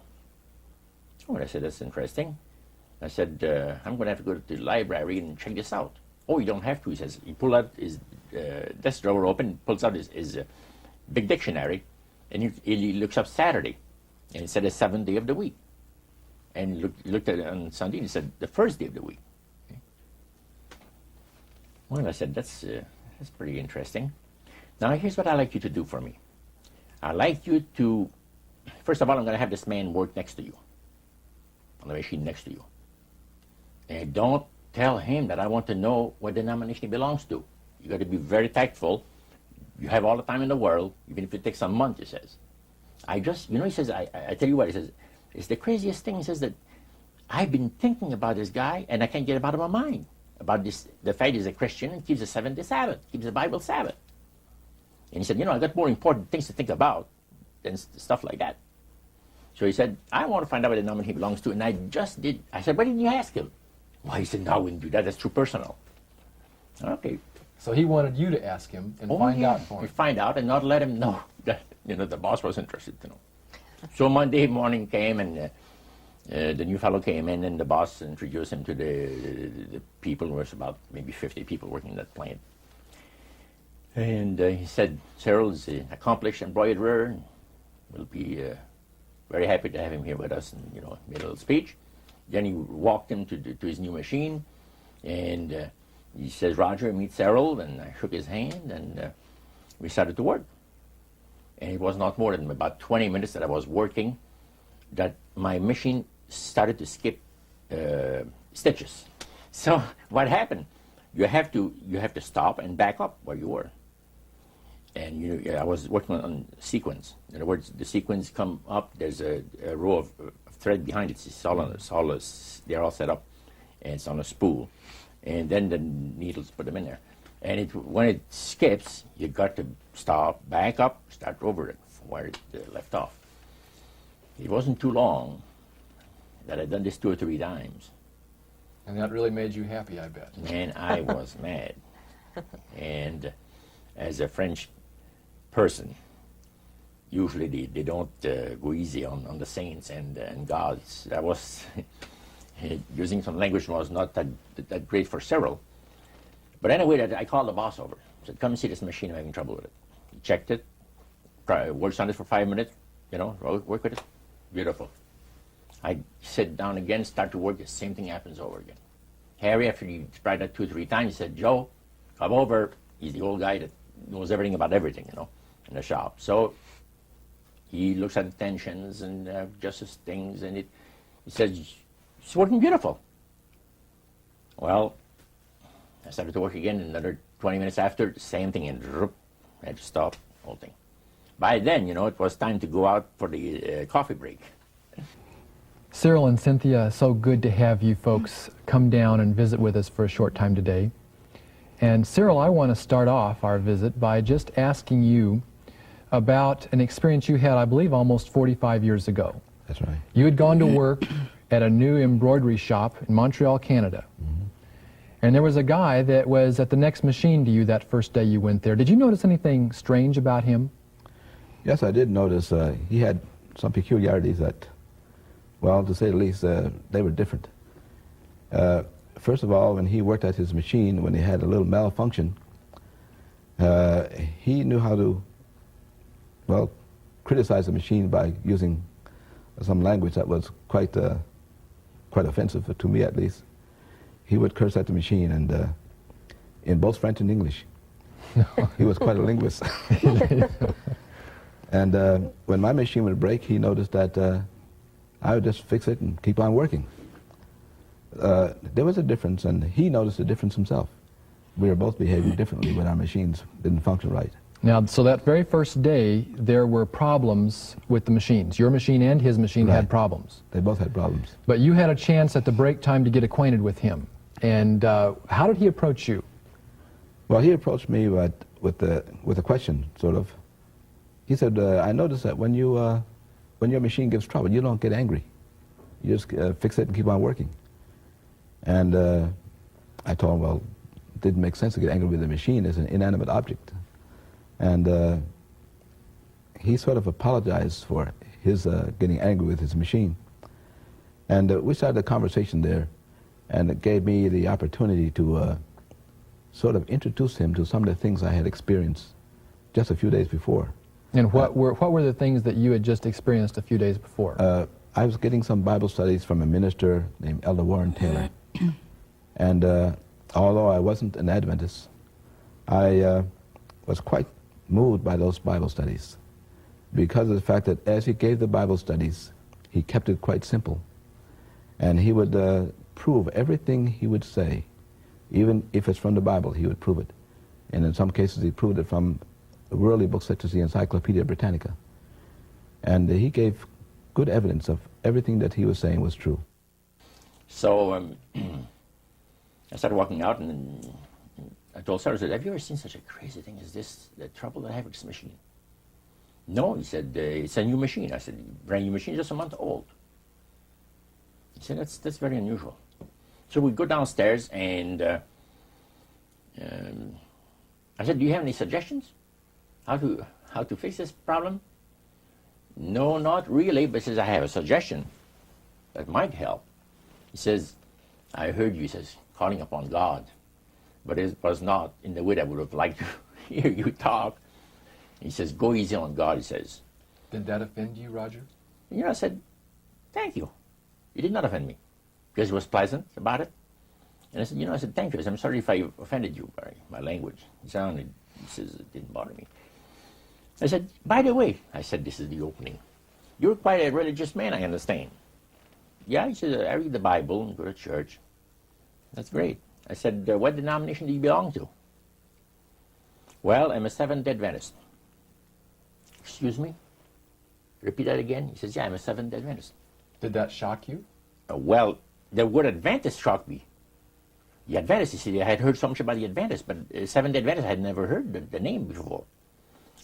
Oh, I said, that's interesting. I said, I'm going to have to go to the library and check this out. Oh, you don't have to, he says. He pulled out his desk drawer open, pulls out his big dictionary, and he looks up Saturday, and it said the 7th day of the week. And looked at it on Sunday, and he said, the first day of the week. Okay. Well, I said, that's pretty interesting. Now, here's what I'd like you to do for me. I'd like you to, first of all, I'm going to have this man work next to you, on the machine next to you. And don't tell him that I want to know what denomination he belongs to. You got to be very tactful. You have all the time in the world, even if it takes a month, he says. He says, I tell you what, he says, it's the craziest thing. He says that I've been thinking about this guy, and I can't get him out of my mind. about this, the fact he's a Christian and keeps the seventh-day Sabbath, keeps the Bible Sabbath. And he said, I got more important things to think about than stuff like that. So he said, I want to find out what denomination he belongs to, and I just did. I said, why didn't you ask him? Well, he said, no, I wouldn't do that. That's too personal. Okay. So he wanted you to ask him and find out for him. Find out and not let him know that, the boss was interested to know. So Monday morning came, and the new fellow came in, and the boss introduced him to the people. There was about maybe 50 people working in that plant. And he said, Cyril's an accomplished embroiderer, and we'll be very happy to have him here with us, and, made a little speech. Then he walked him to his new machine, and he says, Roger, meet Cyril, and I shook his hand, and we started to work. And it was not more than about 20 minutes that I was working that my machine started to skip stitches. So what happened? You have to stop and back up where you were. And I was working on sequence. In other words, the sequence come up. There's a row of thread behind it. They're all set up, and it's on a spool. And then the needles put them in there. And when it skips, you got to stop, back up, start over it from where it left off. It wasn't too long that I'd done this 2 or 3 times. And that really made you happy, I bet. Man, I was mad. And as a French person, usually they don't go easy on the saints and gods. I was using some language that was not that great for Cyril. But anyway, I called the boss over. I said, come and see this machine. I'm having trouble with it. He checked it, worked on it for 5 minutes, work with it. Beautiful. I sit down again, start to work, the same thing happens over again. Harry, after he tried that 2 or 3 times, he said, Joe, come over. He's the old guy that knows everything about everything, in the shop. So he looks at the tensions and adjusts things, and he says, it's working beautiful. Well, I started to work again, another 20 minutes after, same thing, and I had to stop, whole thing. By then, it was time to go out for the coffee break. Cyril and Cynthia, so good to have you folks come down and visit with us for a short time today. And Cyril, I want to start off our visit by just asking you about an experience you had, I believe, almost 45 years ago. That's right. You had gone to work at a new embroidery shop in Montreal, Canada. Mm-hmm. And there was a guy that was at the next machine to you that first day you went there. Did you notice anything strange about him? Yes, I did notice he had some peculiarities that, well, to say the least, they were different. First of all, when he worked at his machine, when he had a little malfunction, he knew how to, well, criticize the machine by using some language that was quite offensive, to me at least. He would curse at the machine, and in both French and English. He was quite a linguist. And when my machine would break, he noticed that I would just fix it and keep on working. There was a difference, and he noticed a difference himself. We were both behaving differently when our machines didn't function right. Now, so that very first day, there were problems with the machines. Your machine and his machine had problems. They both had problems. But you had a chance at the break time to get acquainted with him. And how did he approach you? Well, he approached me with a question, sort of. He said, I noticed that when your machine gives trouble, you don't get angry. You just fix it and keep on working. And I told him, well, it didn't make sense to get angry with the machine. It's an inanimate object. And he sort of apologized for his getting angry with his machine. And we started a conversation there, and it gave me the opportunity to sort of introduce him to some of the things I had experienced just a few days before. And what were the things that you had just experienced a few days before? I was getting some Bible studies from a minister named Elder Warren Taylor. And although I wasn't an Adventist, I was quite moved by those Bible studies because of the fact that as he gave the Bible studies, he kept it quite simple. And he would prove everything he would say. Even if it's from the Bible, he would prove it. And in some cases, he proved it from worldly books such as the Encyclopedia Britannica. And he gave good evidence of everything that he was saying was true. So I started walking out, and I told Sarah, I said, have you ever seen such a crazy thing as this, the trouble that I have with this machine? No, he said, it's a new machine. I said, brand new machine, just a month old. He said, that's very unusual. So we go downstairs, and I said, do you have any suggestions? How to fix this problem? No, not really, but he says, I have a suggestion that might help. He says, I heard you, he says, calling upon God, but it was not in the way that I would have liked to hear you talk. He says, go easy on God, he says. Did that offend you, Roger? I said, thank you. You did not offend me, because he was pleasant about it. And I said, I said, thank you. I said, I'm sorry if I offended you by my language. He says, it didn't bother me. I said, by the way, I said, this is the opening. You're quite a religious man, I understand. Yeah, he said, I read the Bible and go to church. That's great. I said, what denomination do you belong to? Well, I'm a Seventh-day Adventist. Excuse me? Repeat that again? He says, yeah, I'm a Seventh-day Adventist. Did that shock you? Well, the word Adventist shocked me. The Adventist, you see, I had heard so much about the Adventist, but Seventh-day Adventist, I had never heard the name before.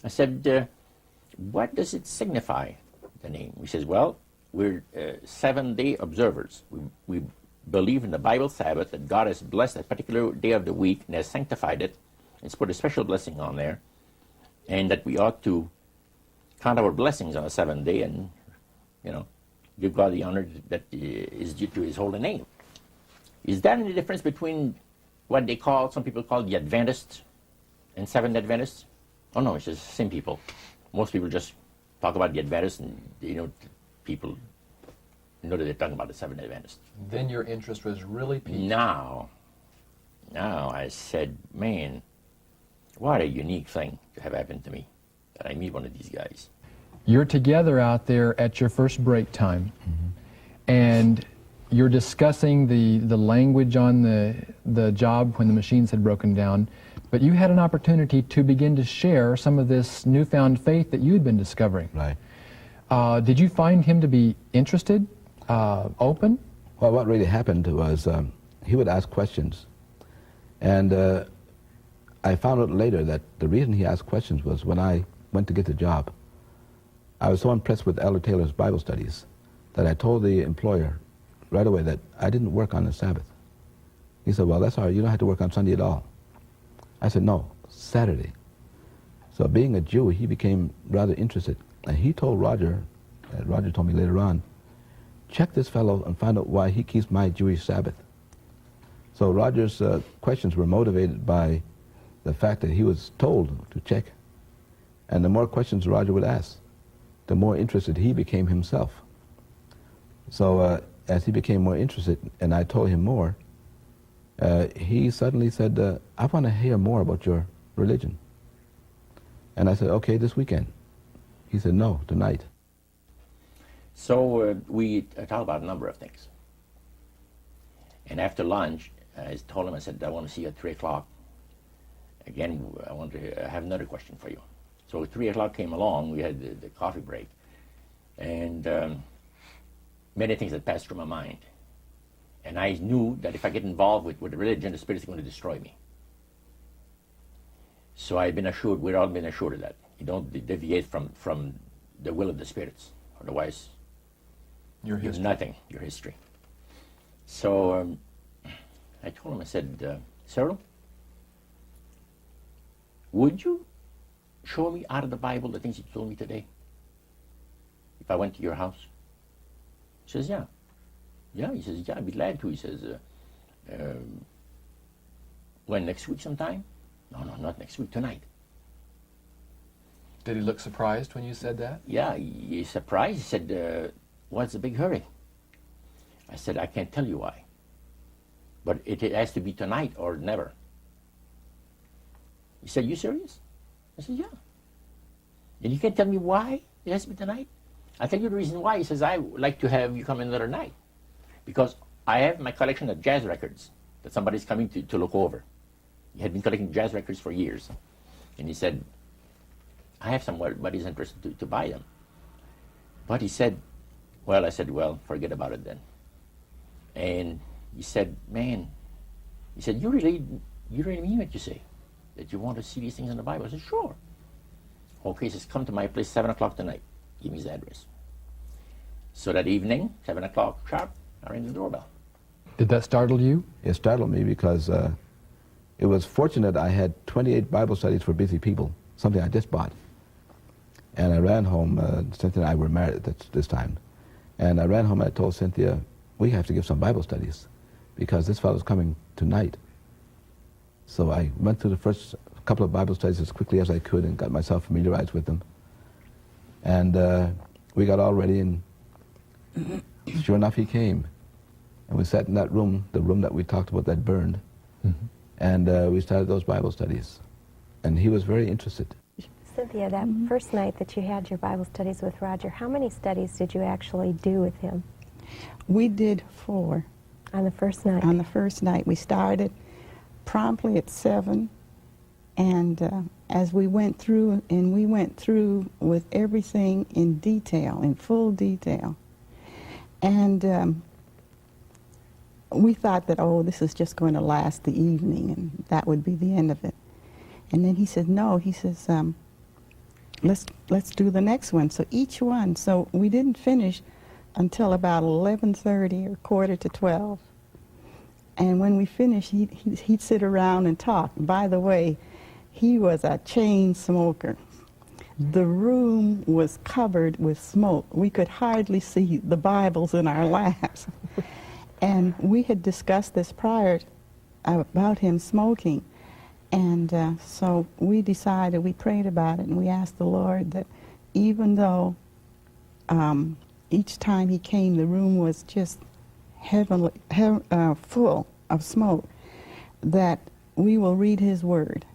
I said, what does it signify, the name? He says, well, we're 7-day observers. We believe in the Bible Sabbath, that God has blessed a particular day of the week and has sanctified it. It's put a special blessing on there, and that we ought to count our blessings on the 7th day and, give God the honor that is due to his holy name. Is there any difference between what some people call the Adventists and Seventh-day Adventists? Oh no, it's just the same people. Most people just talk about the Adventists, and people know that they're talking about the Seventh-day Adventists. Then your interest was really piqued. Now I said, man, what a unique thing to have happened to me, that I meet one of these guys. You're together out there at your first break time, and you're discussing the language on the job when the machines had broken down, but you had an opportunity to begin to share some of this newfound faith that you had been discovering. Right. Did you find him to be interested, open? Well, what really happened was he would ask questions, and I found out later that the reason he asked questions was when I went to get the job, I was so impressed with Elder Taylor's Bible studies that I told the employer right away that I didn't work on the Sabbath. He said, well, that's all right. You don't have to work on Sunday at all. I said, no, Saturday. So being a Jew, he became rather interested. And he told Roger, Roger told me later on, check this fellow and find out why he keeps my Jewish Sabbath. So Roger's questions were motivated by the fact that he was told to check. And the more questions Roger would ask, the more interested he became himself. So as he became more interested, and I told him more, he suddenly said, I want to hear more about your religion. And I said, okay, this weekend. He said, no, tonight. So we talked about a number of things. And after lunch, I told him, I said, I want to see you at 3 o'clock. Again, I want to have another question for you. So 3 o'clock came along, we had the coffee break, and many things had passed through my mind. And I knew that if I get involved with religion, the Spirit is going to destroy me. So I've been assured, we've all been assured of that. You don't deviate from the will of the spirits, otherwise Your you're history. nothing, your history. So I told him, I said, Cyril, would you show me out of the Bible the things you told me today if I went to your house? He says, yeah. Yeah, he says, yeah, I'd be glad to. He says, when, next week sometime? No, not next week, tonight. Did he look surprised when you said that? Yeah, he's surprised. He said, what's the big hurry? I said, I can't tell you why. But it has to be tonight or never. He said, you serious? I said, yeah. And you can't tell me why it has to be tonight? I'll tell you the reason why. He says, I would like to have you come in another night. Because I have my collection of jazz records that somebody's coming to look over. He had been collecting jazz records for years. And he said, I have somebody's interested to buy them. But he said, well, I said, well, forget about it then. And he said, man, He said, you really mean what you say? That you want to see these things in the Bible? I said, sure. Okay, he says, come to my place 7 o'clock tonight. Give me his address. So that evening, 7 o'clock sharp, I rang the doorbell. Did that startle you? It startled me because it was fortunate I had 28 Bible studies for busy people, something I just bought. And I ran home, Cynthia and I were married at this time, and I ran home and I told Cynthia, we have to give some Bible studies because this fellow's coming tonight. So I went through the first couple of Bible studies as quickly as I could and got myself familiarized with them. And we got all ready, and sure enough, he came. And we sat in that room, the room that we talked about that burned, and we started those Bible studies. And he was very interested. Cynthia, that first night that you had your Bible studies with Roger, how many studies did you actually do with him? We did 4. On the first night? On the first night. We started promptly at 7, and as we went through, with everything in detail, in full detail. And we thought that, oh, this is just going to last the evening, and that would be the end of it. And then he said, no, he says, let's do the next one. So each one, so we didn't finish until about 11:30 or quarter to 12. And when we finished, he'd sit around and talk. By the way, he was a chain smoker. The room was covered with smoke. We could hardly see the Bibles in our laps. And we had discussed this prior about him smoking. And so we decided, we prayed about it, and we asked the Lord that even though each time he came, the room was just heavenly, full of smoke, that we will read his word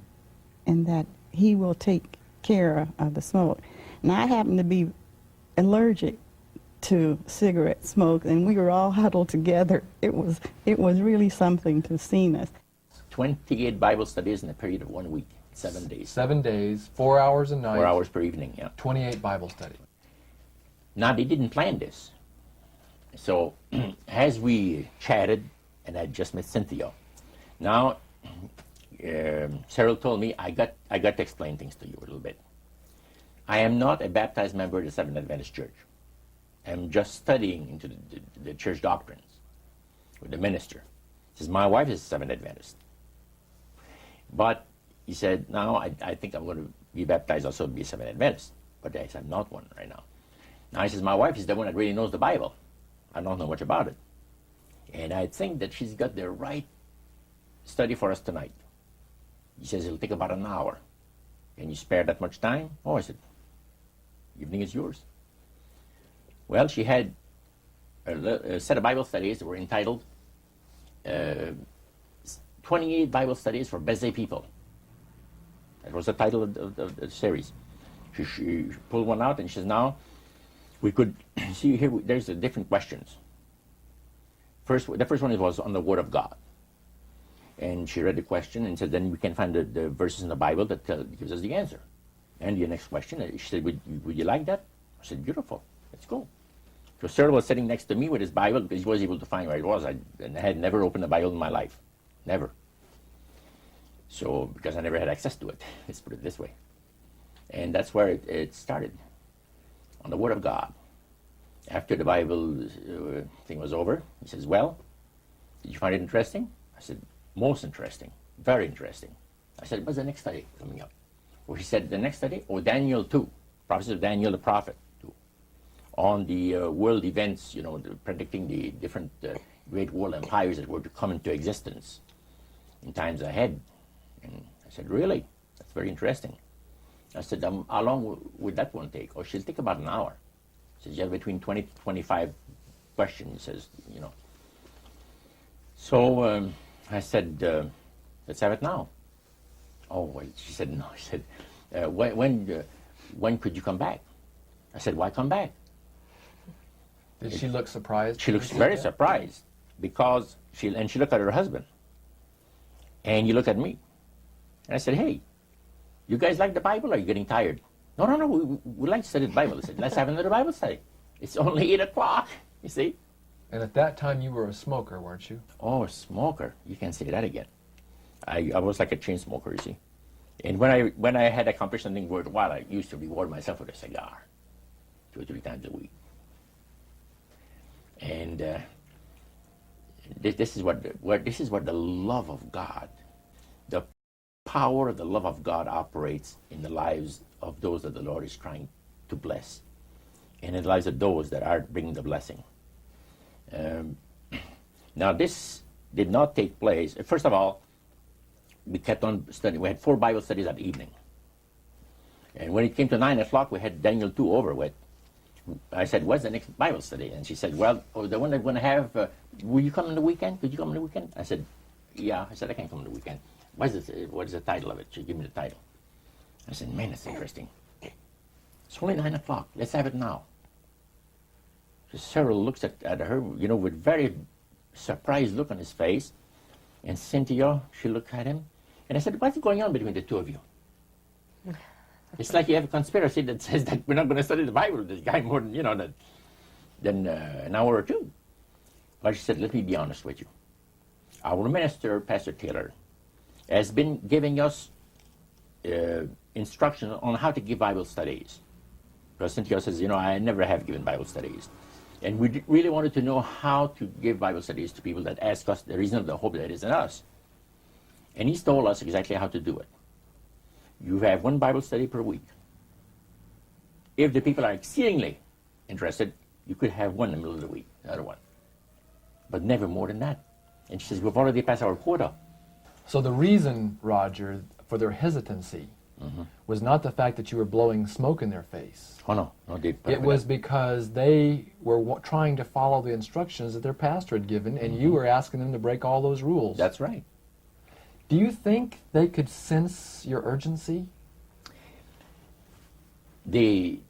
and that he will take care of the smoke. And I happen to be allergic to cigarette smoke, and we were all huddled together. It was really something to see us. 28 Bible studies in a period of 1 week, 7 days. 7 days, 4 hours a night. 4 hours per evening, yeah. 28 Bible studies. Now, they didn't plan this. So, as we chatted, and I just met Cynthia, now, Cyril told me, I got to explain things to you a little bit. I am not a baptized member of the Seventh Adventist Church. I'm just studying into the church doctrines with the minister. He says, my wife is a Seventh Adventist. But he said, now I think I'm going to be baptized also be a Seventh Adventist. But I said, I'm not one right now. Now he says, my wife is the one that really knows the Bible. I don't know much about it. And I think that she's got the right study for us tonight. He says, it'll take about an hour. Can you spare that much time? Oh, I said, evening is yours. Well, she had a set of Bible studies that were entitled 28 Bible Studies for Busy People. That was the title of the series. She pulled one out and she says, now, we could see here, there's the different questions. The first one was on the Word of God. And she read the question and said, then we can find the verses in the Bible that gives us the answer. And the next question, she said, would you like that? I said, beautiful, let's go. So Cyril was sitting next to me with his Bible because he was able to find where it was. And I had never opened a Bible in my life. Never. So, because I never had access to it. Let's put it this way. And that's where it started, on the Word of God. After the Bible thing was over, he says, well, did you find it interesting? I said, most interesting, very interesting. I said, what's the next study coming up? Well, he said, the next study, Daniel 2, prophecy of Daniel the prophet, 2, on the world events, predicting the different great world empires that were to come into existence in times ahead. And I said, really? That's very interesting. I said, how long would that one take? Oh, she'll take about an hour. She says, you have between 20 to 25 questions, says, So I said, let's have it now. Oh, well, she said, no. She said, when could you come back? I said, why come back? Did she look surprised? She looks very surprised because she looked at her husband. And you look at me. And I said, hey, you guys like the Bible or are you getting tired? No, we like to study the Bible. I said, let's have another Bible study. It's only 8 o'clock, you see. And at that time you were a smoker, weren't you? Oh, a smoker. You can say that again. I was like a chain smoker, you see. And when I had accomplished something worthwhile, I used to reward myself with a cigar 2 or 3 times a week. And this is what the love of God, the power of the love of God operates in the lives of those that the Lord is trying to bless, and in the lives of those that are bringing the blessing. Now, this did not take place. First of all, we kept on studying. We had 4 Bible studies that evening. And when it came to 9 o'clock, we had Daniel 2 over with. I said, what's the next Bible study? And she said, well, the one that we're going to have, will you come on the weekend? Could you come on the weekend? I said, yeah. I said, I can't come on the weekend. What is the title of it? She gave me the title. I said, man, that's interesting. It's only 9 o'clock. Let's have it now. So Cyril looks at her, with very surprised look on his face. And Cynthia, she looked at him. And I said, what's going on between the two of you? It's like you have a conspiracy that says that we're not going to study the Bible with this guy more than an hour or 2. But she said, let me be honest with you. Our minister, Pastor Taylor, has been giving us instruction on how to give Bible studies. Because Cynthia says, I never have given Bible studies. And we really wanted to know how to give Bible studies to people that ask us the reason of the hope that is in us. And he's told us exactly how to do it. You have 1 Bible study per week. If the people are exceedingly interested, you could have 1 in the middle of the week, another one. But never more than that. And she says, we've already passed our quota. So the reason, Roger, for their hesitancy was not the fact that you were blowing smoke in their face. Oh, no. It was because they were trying to follow the instructions that their pastor had given, and you were asking them to break all those rules. That's right. Do you think they could sense your urgency?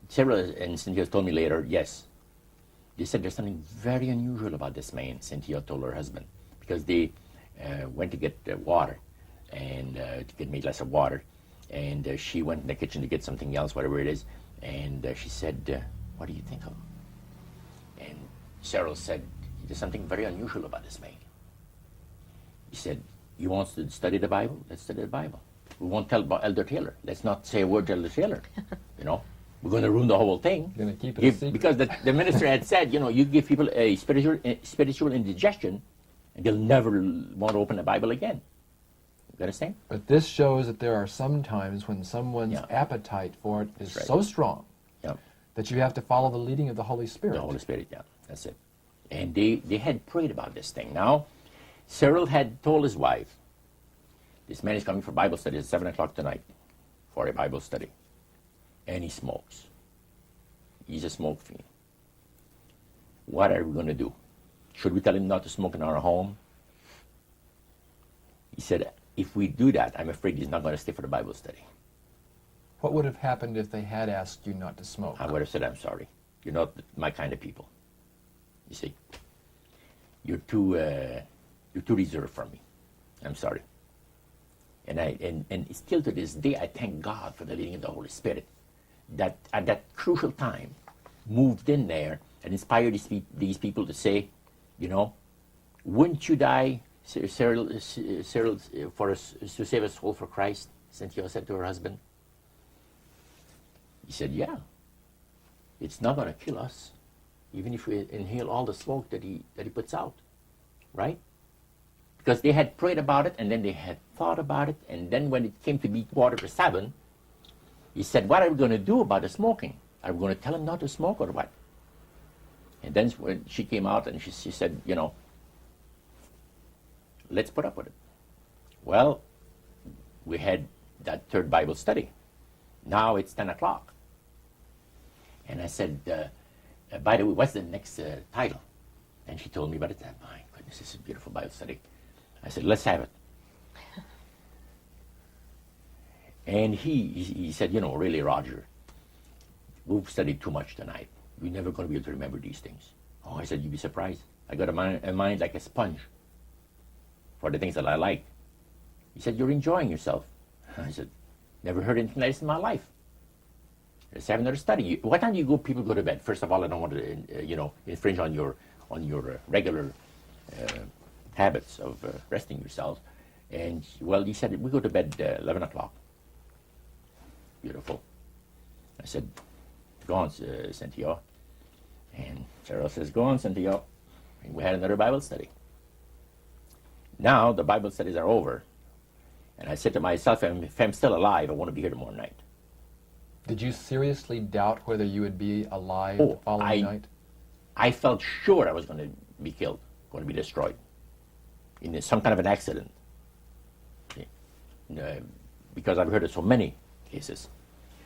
Sarah and Cynthia told me later, yes. They said there's something very unusual about this man, Cynthia told her husband, because they went to get water, and to get me a glass of water, and she went in the kitchen to get something else, whatever it is, and she said, what do you think of him? And Cheryl said, there's something very unusual about this man. He said, you want to study the Bible? Let's study the Bible. We won't tell about Elder Taylor. Let's not say a word to Elder Taylor. We're going to ruin the whole thing. You're going to keep it a secret. Because the minister had said, you give people a spiritual indigestion, and they'll never want to open the Bible again. You understand? But this shows that there are some times when someone's appetite for it is so strong that you have to follow the leading of the Holy Spirit. The Holy Spirit, that's it. And they had prayed about this thing. Now, Cyril had told his wife, this man is coming for Bible study at 7 o'clock tonight for a Bible study. And he smokes. He's a smoke fiend. What are we going to do? Should we tell him not to smoke in our home? He said, if we do that, I'm afraid he's not going to stay for the Bible study. What would have happened if they had asked you not to smoke? I would have said, I'm sorry. You're not my kind of people. You see, you're too reserved for me. I'm sorry. And still to this day, I thank God for the leading of the Holy Spirit that at that crucial time moved in there and inspired these people to say, wouldn't you die, Cyril, for us to save a soul for Christ? Cynthia said to her husband. He said, yeah. It's not going to kill us, even if we inhale all the smoke that he puts out, right? Because they had prayed about it, and then they had thought about it, and then when it came to be 7:15, he said, what are we going to do about the smoking? Are we going to tell him not to smoke or what? And then when she came out and she said, let's put up with it. Well, we had that 3rd Bible study. Now it's 10 o'clock. And I said, by the way, what's the next title? And she told me about it. My goodness, this is a beautiful Bible study. I said, let's have it. And he said, really, Roger, we've studied too much tonight. We're never going to be able to remember these things. Oh, I said, you'd be surprised. I got a mind like a sponge for the things that I like. He said, you're enjoying yourself. I said, never heard anything like this in my life. Let's have another study. What time do people go to bed? First of all, I don't want to, infringe on your on your regular habits of resting yourselves. And, well, he said, we go to bed 11 o'clock. Beautiful. I said, go on, Cynthia. And Cheryl says, go on, Cynthia. And we had another Bible study. Now the Bible studies are over. And I said to myself, if I'm still alive, I want to be here tomorrow night. Did you seriously doubt whether you would be alive the following night? I felt sure I was going to be killed, going to be destroyed in some kind of an accident. Because I've heard of so many cases.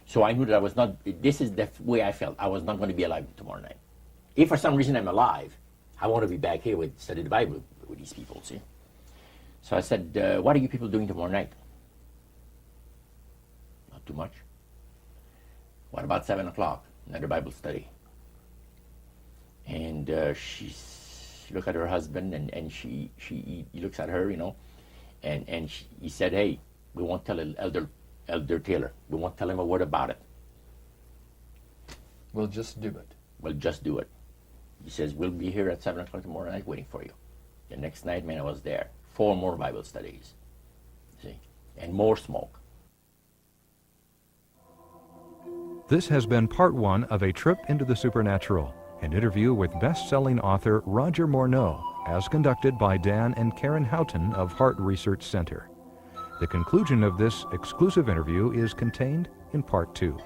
So I knew that I was not, this is the way I felt. I was not going to be alive tomorrow night. If for some reason I'm alive, I want to be back here with study the Bible with these people, see? So I said, what are you people doing tomorrow night? Not too much. What about 7 o'clock? Another Bible study. And she looked at her husband, and he looks at her, you know, and he said, hey, we won't tell Elder Taylor. We won't tell him a word about it. We'll just do it. We'll just do it. He says, we'll be here at 7 o'clock tomorrow night waiting for you. The next night, man, I was there. 4 more Bible studies. See? And more smoke. This has been part 1 of A Trip into the Supernatural, an interview with best-selling author Roger Morneau, as conducted by Dan and Karen Houghton of Heart Research Center. The conclusion of this exclusive interview is contained in part 2.